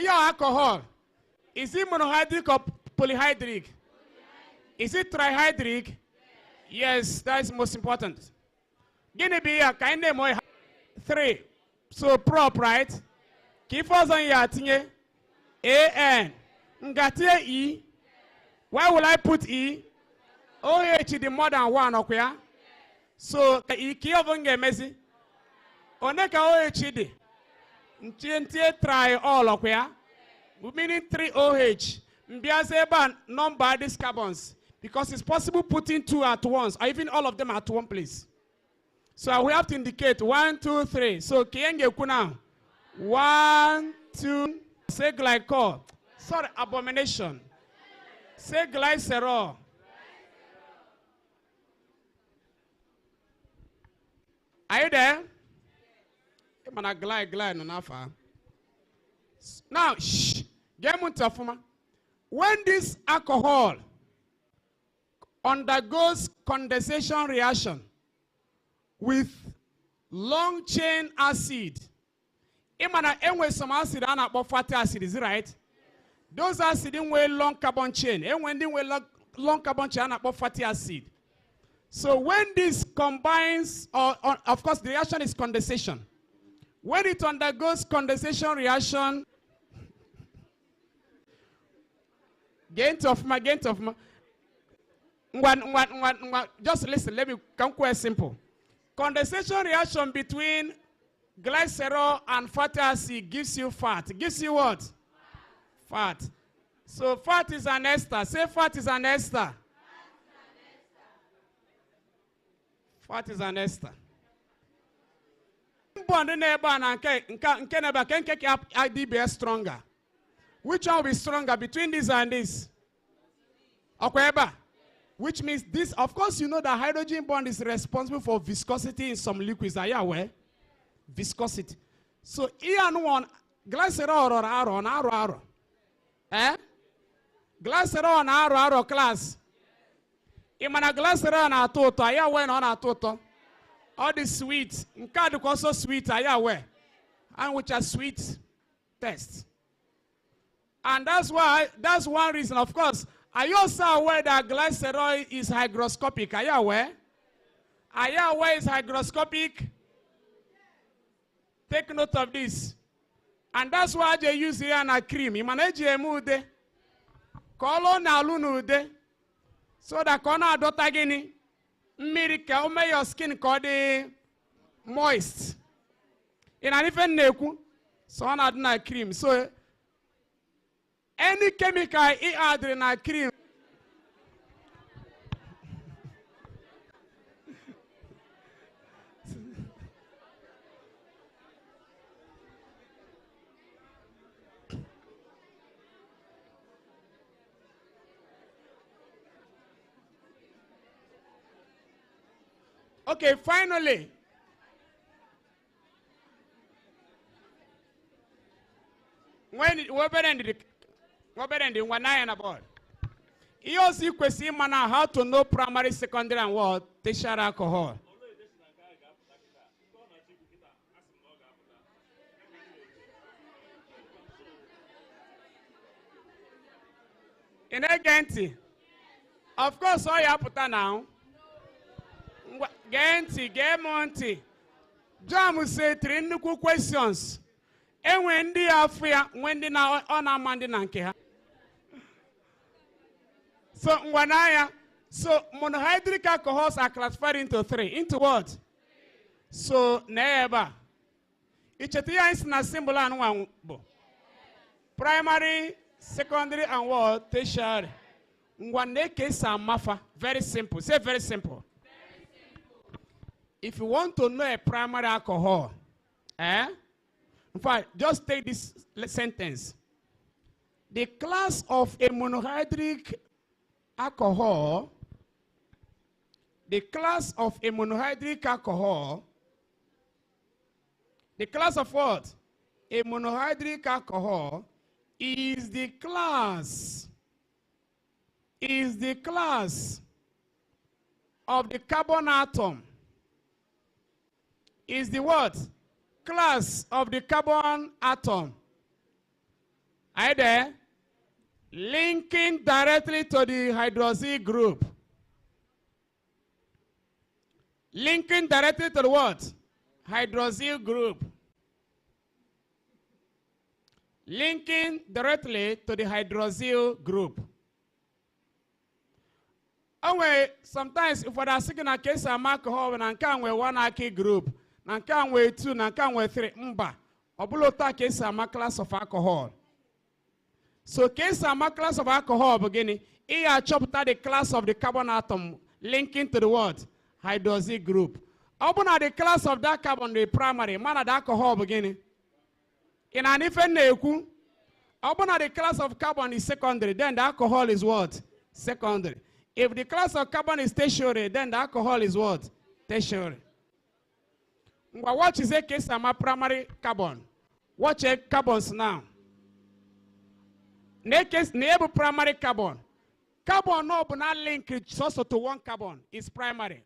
Your alcohol, is it monohydric or polyhydric? Is it trihydric? Yes, that is most important. Gonna be a kind of more 3. So prop, right? Keep us on your thing. AN. Ngatia E. Why will I put E? OH is the more than 1, okay? So E key of messy. Oneka OH ntie try all okay? Meaning 3 OH. Mbiazeba number these carbons. Because it's possible putting 2 at once, or even all of them at one place. So we have to indicate 1, 2, 3. So Kienge Kuna 1, 2, say glycol. Sorry, abomination. Say glycerol. Are you there? Now, shh. Get me. When this alcohol undergoes condensation reaction with long chain acid, anyway, some acid and fatty acid, is it right? Those acids in long carbon chain, and when they long carbon chain and fatty acid. So when this combines, of course, the reaction is condensation. When it undergoes condensation reaction, just listen, let me come quite simple. Condensation reaction between glycerol and fatty acid gives you fat. Gives you what? Fat. So fat is an ester. Say fat is an ester. Fat is an ester. Stronger. Which one will be stronger between this and this? Okay, which means this, of course, you know that hydrogen bond is responsible for viscosity in some liquids. Are you aware? Viscosity. So, one glycerol or arrow. Eh? Glycerol and arrow class. Imana glycerol and atoto. Are you aware on atoto? All the sweet. Nkadu also sweet. Are you aware? And which are sweet tests. And that's one reason, of course. Are you also aware that glycerol is hygroscopic? Are you aware? Are you aware it's hygroscopic? Take note of this. And that's why they use here and a cream. You manage mude. Color na lunude. So that corner dotagini. Miracle make your skin called moist. In an even neku. So on a cream. So any chemical it add in a cream. Okay, finally. What better than one eye and about? You also question how to know primary, secondary, and what tertiary alcohol. In a Genti, of course, all you have put now. Genti, Monty. Jamb say 3 new questions. And when they are free, when they now on a mandinanke. So, so monohydric alcohols are classified into 3. Into what? So, never. Each of the is a symbol and one. Primary, secondary, and what? Tertiary. One case are mafa. Very simple. Say very simple. If you want to know a primary alcohol, in fact, just take this sentence. The class of a monohydric alcohol, the class of what? A monohydric alcohol is the class of the carbon atom. Is the what? Class of the carbon atom. Are you there? Linking directly to the hydroxyl group. Linking directly to the what? Hydroxyl group. Linking directly to the hydroxyl group. Anyway, sometimes if we're asking a case of alcohol, and can we 1 alkyl group. Nankan we 2, nankan we 3. Mba. Obulota case ama class of alcohol. So case ama class of alcohol beginning. Here chapter the class of the carbon atom linking to the what? Hydroxyl group. Obuna the class of that carbon the primary. Man the alcohol beginning. In an even neku. Obuna the class of carbon is secondary. Then the alcohol is what? Secondary. If the class of carbon is tertiary, then the alcohol is what? Tertiary. What is a case of primary carbon? Watch carbons now. Case neighbor primary carbon. Carbon no but not linked also to one carbon is primary.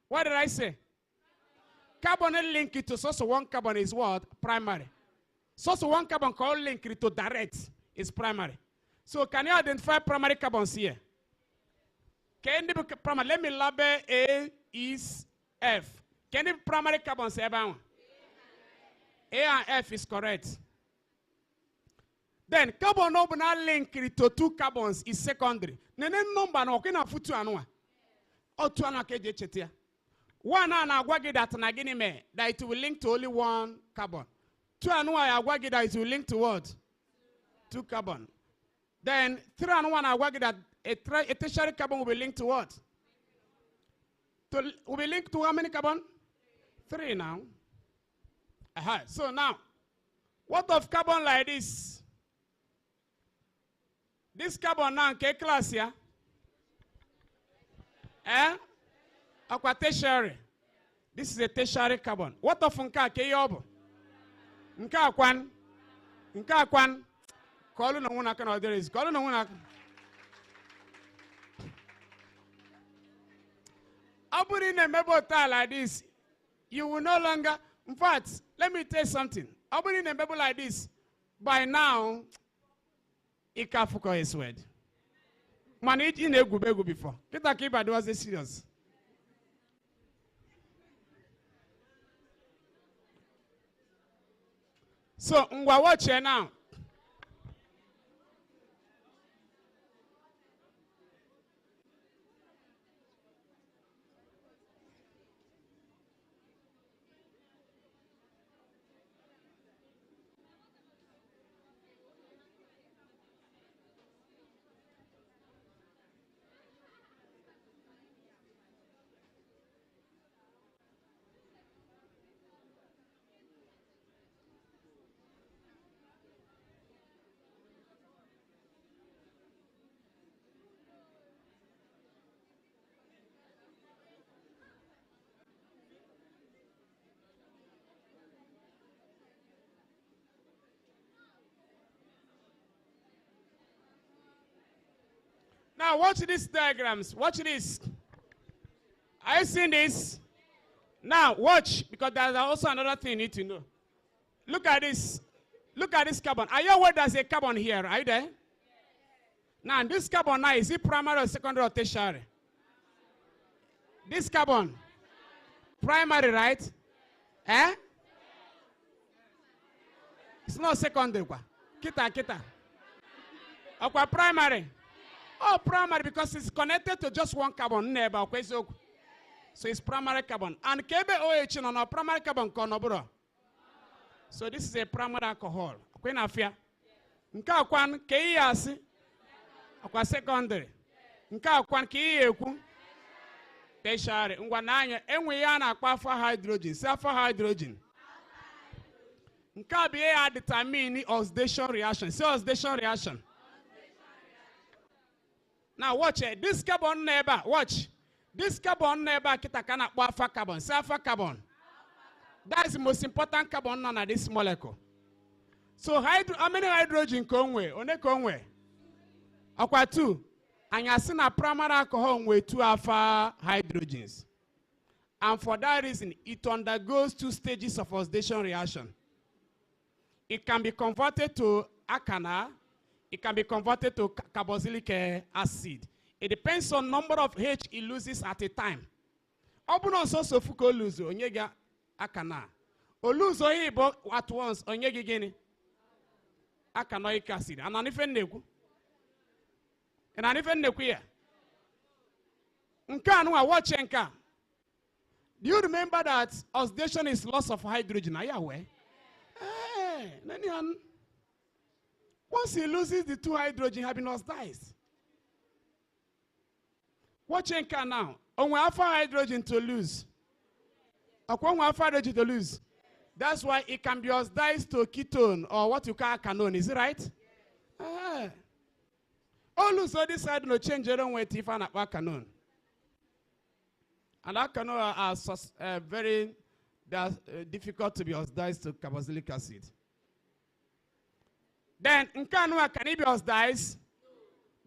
What did I say? Carbon linked to source of one carbon is what? Primary. Source of one carbon called linked to direct is primary. So can you identify primary carbons here? Can you primary? Let me label A is F. Can you primary carbons ever? A and F is correct. Then carbon no not linked to two carbons is secondary. Nene number no kena futu anwa. O tu anwa keje chetia. One and agwagi that nagini me that it will link to only one carbon. Two anwa agwagi that it will link to what? Two carbon. Then three and one agwagi that a tertiary carbon will be linked to what? Will be linked to how many carbon? Three now. So now, what of carbon like this? This carbon now, K class here. Aqua tertiary. This is a tertiary carbon. What of nka K yob? Nka kwan. Nka kwan. Call no one can order is. Call no one. I put in a mebo like this. You will no longer. In fact, let me tell you something. I put in a mebo like this. By now, it can't focus his word. Man, it in a good before. Get a keeper was a serious. So, watch here now. Now watch these diagrams. Watch this. Are you seeing this? Now watch, because there's also another thing you need to know. Look at this. Look at this carbon. Are you aware there's a carbon here? Are you there? Now this carbon now, is it primary or secondary or tertiary? This carbon. Primary, right? Eh? It's not secondary. Kita. Okay, primary. Oh, primary because it's connected to just one carbon. So it's primary carbon. And KBOH on a primary carbon konoburo. So this is a primary alcohol. Queen afia. Nka kwan kiyasi. Akwa secondary. Nka kwan kiyeku. Tertiary. Ngwa nanya enwe ya na akwa alpha hydrogen. Say alpha hydrogen. Nka biye determine oxidation reaction. Say oxidation reaction. Now watch it. This carbon neighbor, watch. This carbon neighbor kita kana alpha carbon. Say alpha carbon. That is the most important carbon on this molecule. So how many hydrogen conway? One conway. Aqua 2. And you see a primary alcohol with 2 alpha hydrogens. And for that reason, it undergoes 2 stages of oxidation reaction. It can be converted to alkana. It can be converted to carboxylic acid. It depends on number of H it loses at a time. Obuno so fuko lose onyega akana. O lose oyibo at once onyegi gini. Akanoic acid. And anifen neku. And anifen neku ya. Nka anwa watch nka. Do you remember that oxidation is loss of hydrogen? Are you aware? Hey, nani. Once he loses the 2 hydrogen, happiness dies. Watch Nka now. On alpha hydrogen to lose. Upon alpha hydrogen to lose. That's why it can be oxidized to ketone or what you call canone. Is it right? Always on this side no change around with if an canon. And that canoe are very difficult to be oxidized to carboxylic acid. Then in canoe can it be oxidized?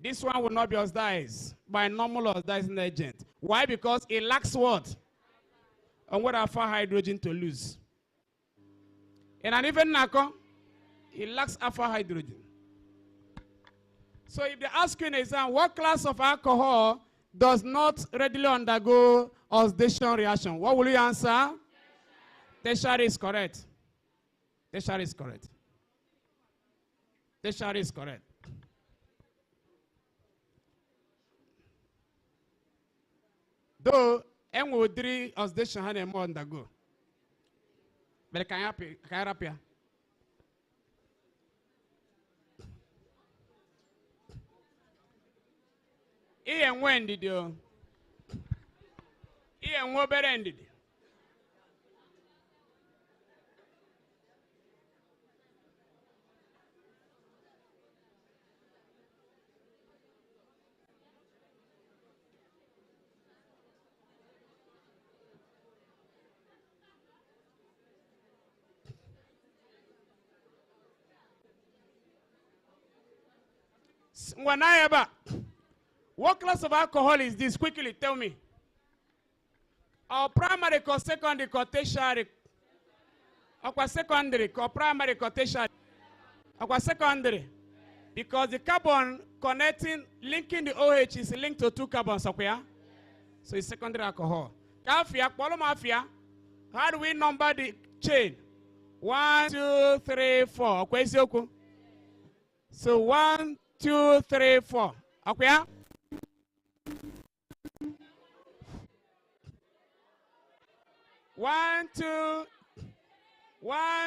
This one will not be oxidized by normal oxidizing agent. Why? Because it lacks what? And what alpha hydrogen to lose. And an even NACO, it lacks alpha hydrogen. So if they ask you in exam, what class of alcohol does not readily undergo oxidation reaction? What will you answer? Tertiary is correct. Tertiary is correct. Tertiary is correct. Though M3 oxidation had a more undergo. But can you help here? Ian when did you? Ian what better ended? What class of alcohol is this? Quickly tell me. Or primary or secondary or tertiary? Or secondary or primary or tertiary? Or secondary? Because the carbon linking the OH is linked to two carbons. So it's secondary alcohol. Mafia, mafia. How do we number the chain? 1, 2, 3, 4. So 1, 2, 3, 4. Okay? 1,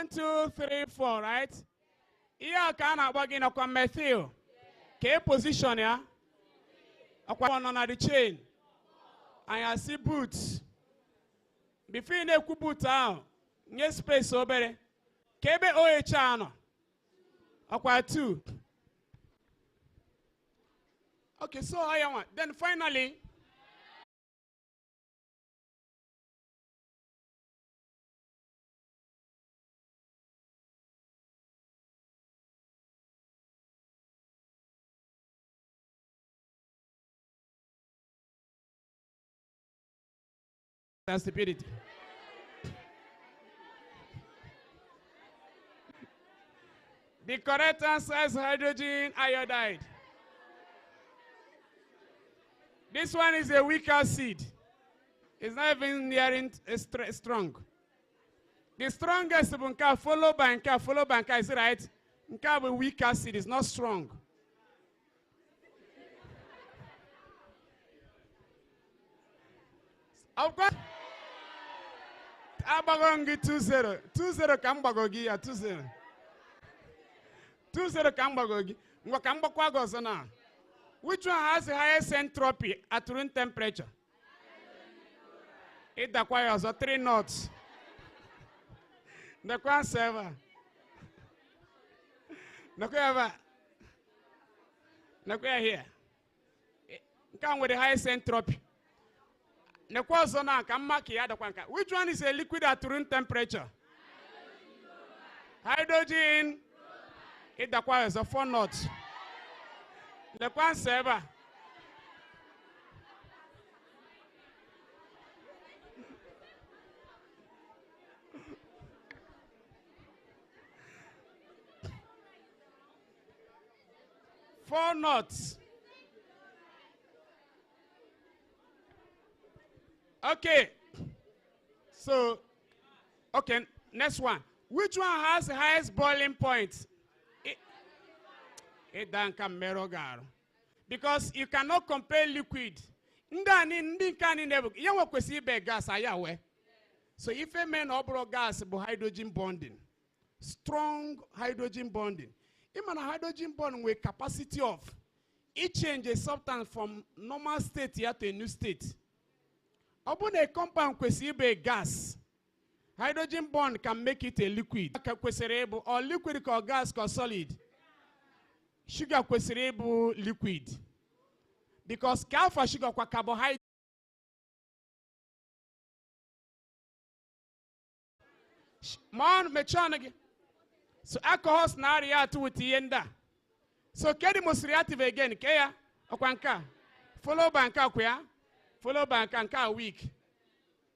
2, 3, 4, right? Here can I begin to methyl. K position ya. Okay, on the chain. And I see boots. Before you put boot out, new space over. KB OH channel. Okay, 2. Okay, so I am. Then finally, that's stupidity. The correct answer is hydrogen iodide. This one is a weak acid. It's not even nearing strong. The strongest is Nka, followed by Nka, is it right? Nka with weak acid is not strong. Of course, I'm going to 2-0. 2-0 Kambagogi, 2-0. 2-0 Kambagogi. Mwakambakwago Which one has the highest entropy at room temperature? It requires 3 knots. The one server. The here. Come with the highest entropy. Which one is a liquid at room temperature? Hydrogen. It requires 4 knots. The one server. Four knots. Okay. So, okay, next one. Which one has the highest boiling point? It doesn't come because you cannot compare liquid. So if a man obro gas by hydrogen bonding, strong hydrogen bonding, even a hydrogen bond with capacity of it changes substance from normal state here to a new state. Upon a compound by gas, hydrogen bond can make it a liquid or liquid or gas or solid. sugar kwesịrị ịbụ liquid. Because alpha sugar kwa carbohydrate. Man, mechanic. So alcohols na react with yenda. So kedi most reactive again, kaya okwanka. Follow by nka follow by nka weak.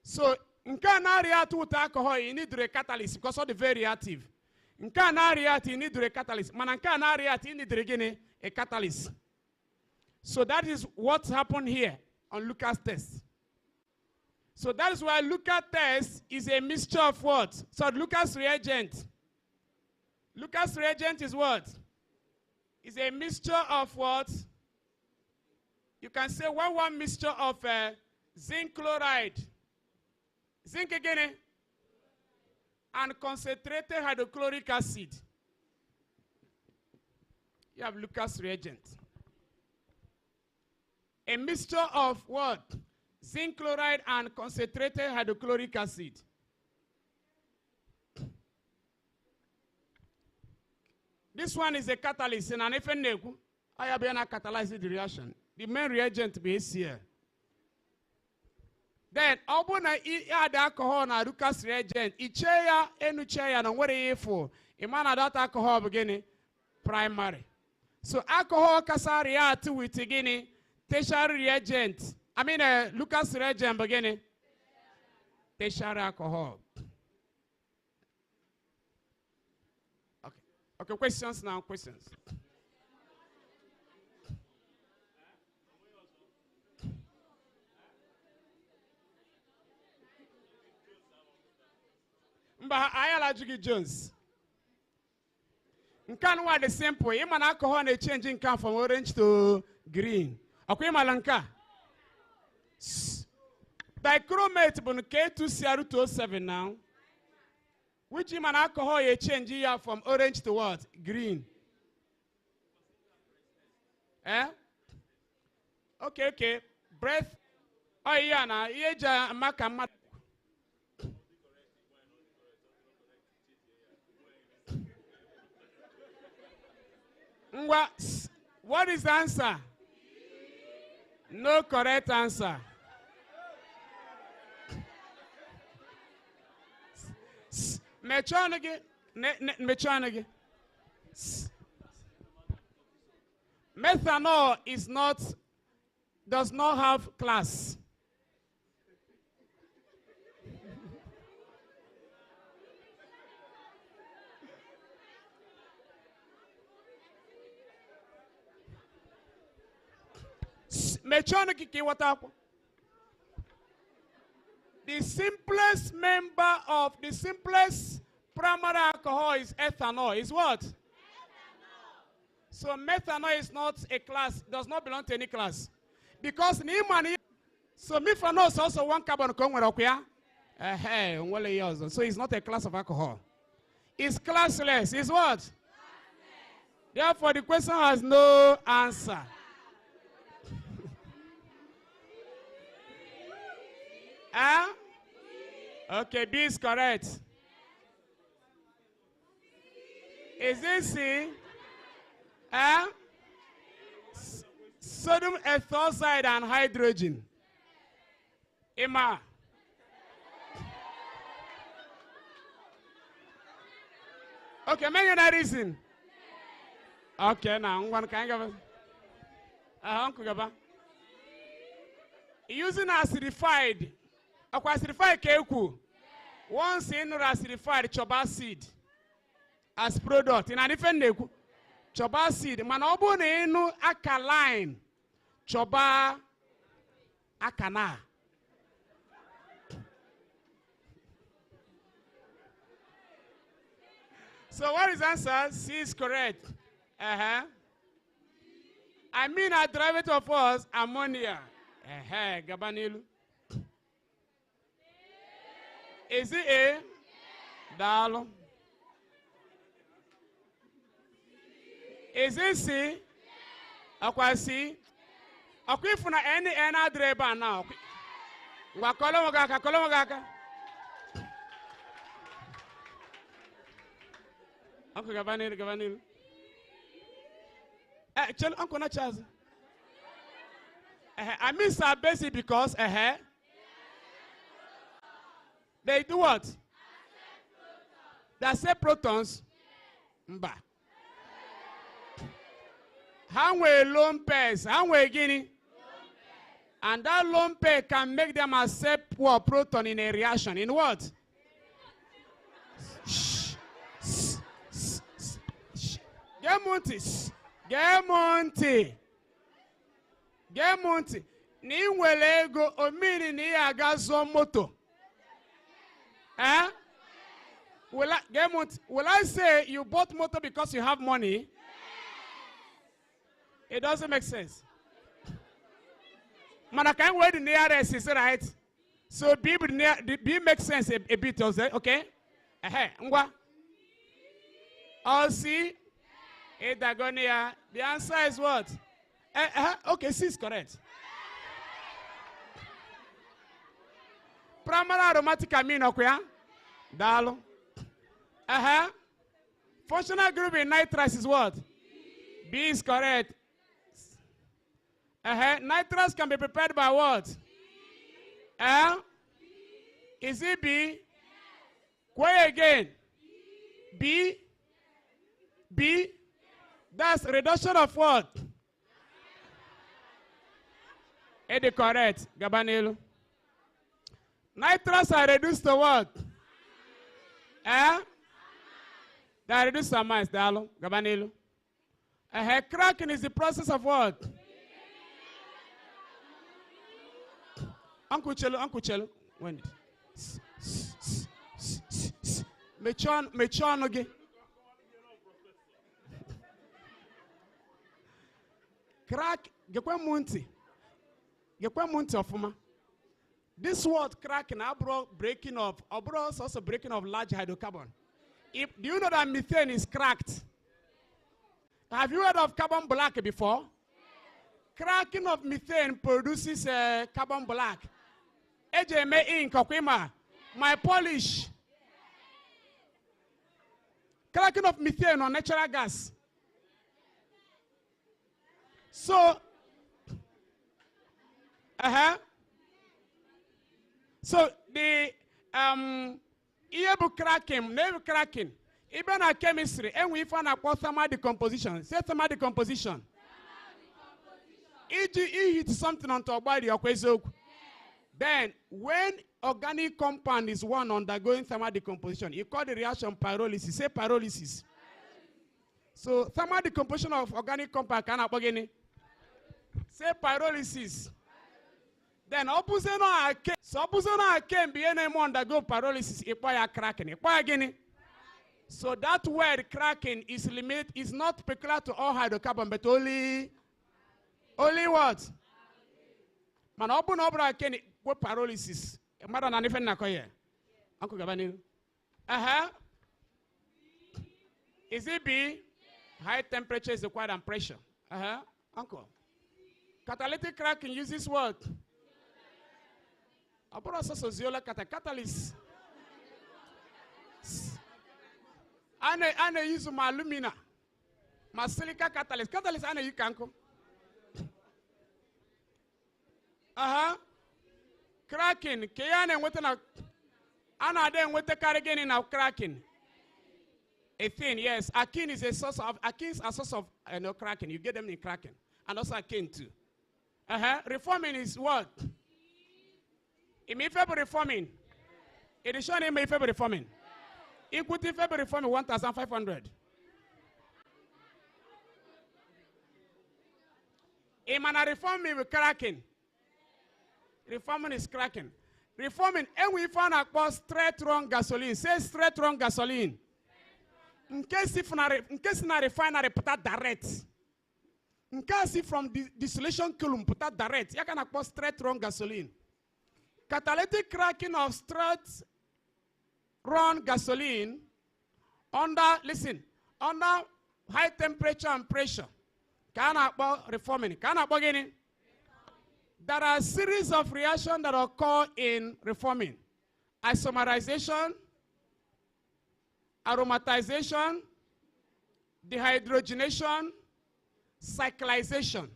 So nka na react with alcohol, you need a catalyst because of the very reactive. Nka na react, you need a catalyst. Man nka na react, you need a catalyst. So that is what happened here on Lucas test. So that is why Lucas test is a mixture of what? So Lucas reagent. Lucas reagent is what? Is a mixture of what? You can say one mixture of zinc chloride. Zinc again. And concentrated hydrochloric acid. You have Lucas reagent. A mixture of what? Zinc chloride and concentrated hydrochloric acid. This one is a catalyst, and if I have been catalyzing the reaction. The main reagent is here. Then, obuna add alcohol na Lucas reagent. Icheya enucheya na what for? Imana that alcohol beginning primary. So alcohol kasa react with beginning tertiary reagent. I mean, Lucas reagent beginning tertiary alcohol. Okay, questions now, questions. Mba ayala Jugi Jones. Nkan wa the simple. You man alcohol na change nkan from orange to green. Okay, malanka. Dichromate bun K2Cr2O7 now. Which man alcohol you change here from orange to what? Green. Eh? Okay. Breath. Oh yeah, na yeja maka. What is the answer? No correct answer. Methanol does not have class. The simplest member of the simplest primary alcohol is ethanol. Is what? Ethanol. So methanol is not a class, does not belong to any class. Because so methanol is also one carbon. So it's not a class of alcohol. It's classless. It's what? Classless. Therefore, the question has no answer. Okay, B is correct. Is this C? Sodium ethoxide and hydrogen. Emma. Okay, many other reason. Okay, now one kind of using acidified. Acidified keku. Once in acidified choba seed as product in a different choba seed. Manobo inu alkaline choba akana. So what is the answer? C is correct. I mean a derivative of us ammonia. Gabanilu. Is it A? Dalo. Is it C? Aqua C? Okay, for any driver now. Wakolomagaka. Uncle Gavanil. Uncle not Charles. I mean, are basic because they do what? They accept protons. Mba. How we lone pairs? How we guinea? And that lone pair can make them accept poor proton in a reaction. In what? Gemonti. Ni nwere ego omiri ni aga zo moto. Will I say you bought motor because you have money? It doesn't make sense. Man, I can't wait the nearest, is right? So B makes sense a bit, okay? All C, Edagonia. The answer is what? Okay, C is correct. Primary aromatic amine, okay? Dalo. Functional group in nitrous is what? B is correct. Nitrous can be prepared by what? Is it B? Why again? B? B? That's reduction of what? It is correct. Gabanilo. Nitrous are reduced to what? They are reduced to amines. Dalo. Gabanilo. Cracking is the process of what? Uncle Cello. When it? Mechon again. Crack. Gekwe munti ofuma. This word cracking, breaking of, also breaking of large hydrocarbon. Do you know that methane is cracked? Have you heard of carbon black before? Cracking of methane produces carbon black. AJMA ink, my polish. Cracking of methane on natural gas. So, so the cracking, even our chemistry, and we found out thermal decomposition. Say thermal decomposition. If you hit something onto a body, then when organic compound is one undergoing thermal decomposition, you call the reaction pyrolysis. Say pyrolysis. So thermal decomposition of organic compound can happen. Say pyrolysis. Then opposite can be any more undergo pyrolysis. Cracking. So that word cracking is not peculiar to all hydrocarbon, but only what? Man, open obra can what pyrolysis. Madam Anifen Nakoye. Uncle Gabanil. Is it B? High temperature is required and pressure. Uncle. Catalytic cracking uses what? Catalyst. I use my alumina. My silica catalyst. Catalyst I you can come. Cracking. Kayane with an then with the carrigan in our cracking. A thing, yes. Akin is a source of cracking. You get them in cracking. And also akin too. Reforming is what? In my favor reforming. It is shown in my favor reforming. Equity favor reforming 1,500. In man reforming with cracking. Reforming is cracking. Reforming, and we found out straight wrong gasoline. Say straight wrong gasoline. In case na refinery put that direct. In case from distillation column put that direct. You can acquire straight wrong gasoline. Catalytic cracking of straight wrong gasoline under high temperature and pressure. Can acquire reforming. Can acquire getting. There are a series of reactions that occur in reforming. Isomerization, aromatization, dehydrogenation, cyclization.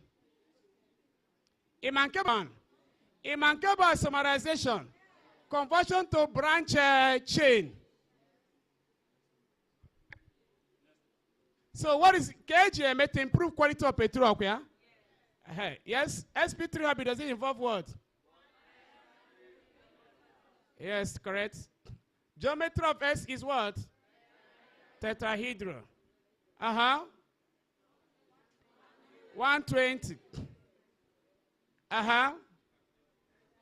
Imankeba summarization. Conversion to branch chain. So what is KGM to improve quality of petrol? Yeah? Yes, SP3 habit does it involve what? Yes, correct. Geometry of S is what? Tetrahedral. 120.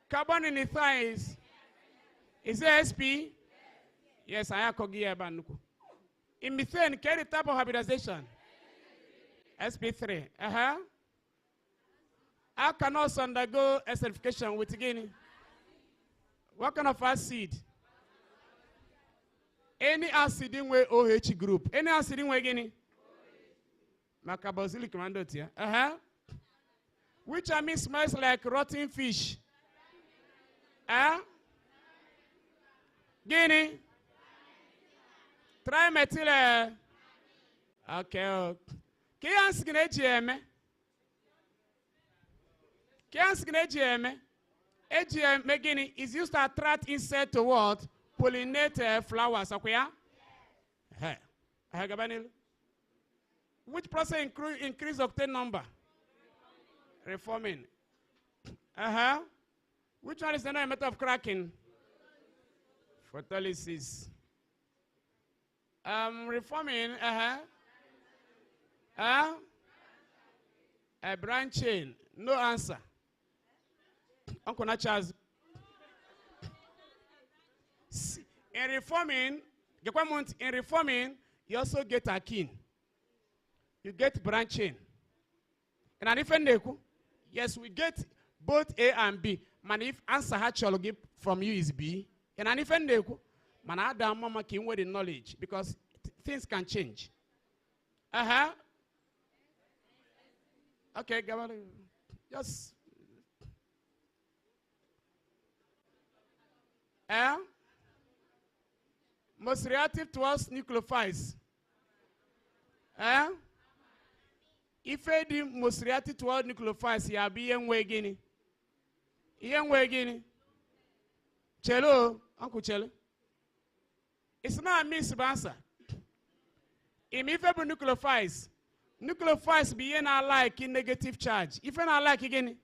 Carbon in the thighs. Is it SP? Yes, I have Kogi Abanuku. In methane, carry type of hybridization? SP3. I can also undergo acidification with Guinea. What kind of acid? Any acid in way OH group. Any acid in way Guinea? Macaboxylic mandate here. Which I mean smells like rotten fish. Guinea? Trimethyl. Okay. Can you ask AGM? AGM Guinea is used to attract insects to what? Pollinate flowers. Okay? Which process increase octane number? Reforming. Which one is the method of cracking? Photolysis. Reforming. A branch chain. No answer. Uncle Nachas. In reforming, you also get a kin. You get branch chain. And an different yes, we get both A and B. Man, if answer actually give from you is B, and an different man, I don't mama can with the knowledge because things can change. Okay, Gabriel, just. Most reactive towards nucleophiles. If I do most reactive towards nucleophiles, you be young way guinea. Young way guinea. Cello, Uncle Cello. It's not a miss If nucleophiles be in our like in negative charge. If I like again.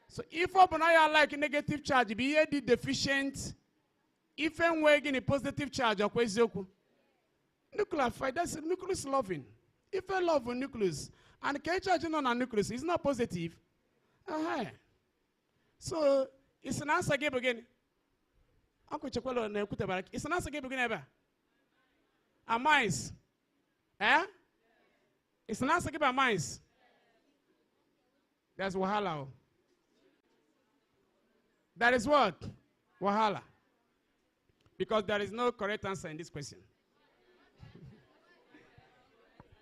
So if I like negative charge, be the deficient. If I'm working a positive charge, or nucleophile, that's nucleus loving. If I love a nucleus and K charge on a nucleus is not positive, so it's an answer game again. Uncle Chapolo and Kutabarak, it's an answer game again ever. A mice, It's an answer game a mice. That's Wahala. That is what? Wahala. Because there is no correct answer in this question.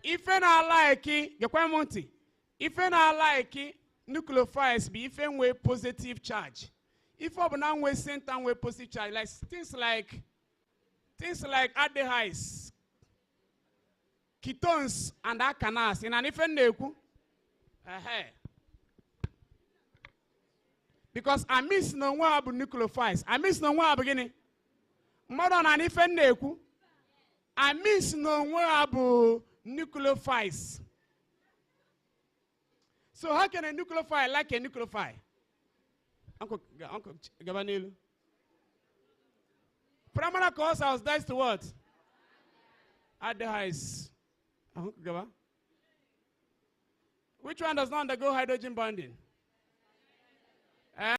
If I like it, if I like it, nucleophiles be if way positive charge. If I don't way same time way positive charge, like things like aldehydes, ketones, and alkanes. In an if because I miss no one about nucleophiles. I miss no one beginning. More than an if I miss no one about nucleophiles. So how can a nucleophile like a nucleophile? Uncle Gabanil. Primary cause house dies to what? Aldehydes. Uncle Gaba. Which one does not undergo hydrogen bonding?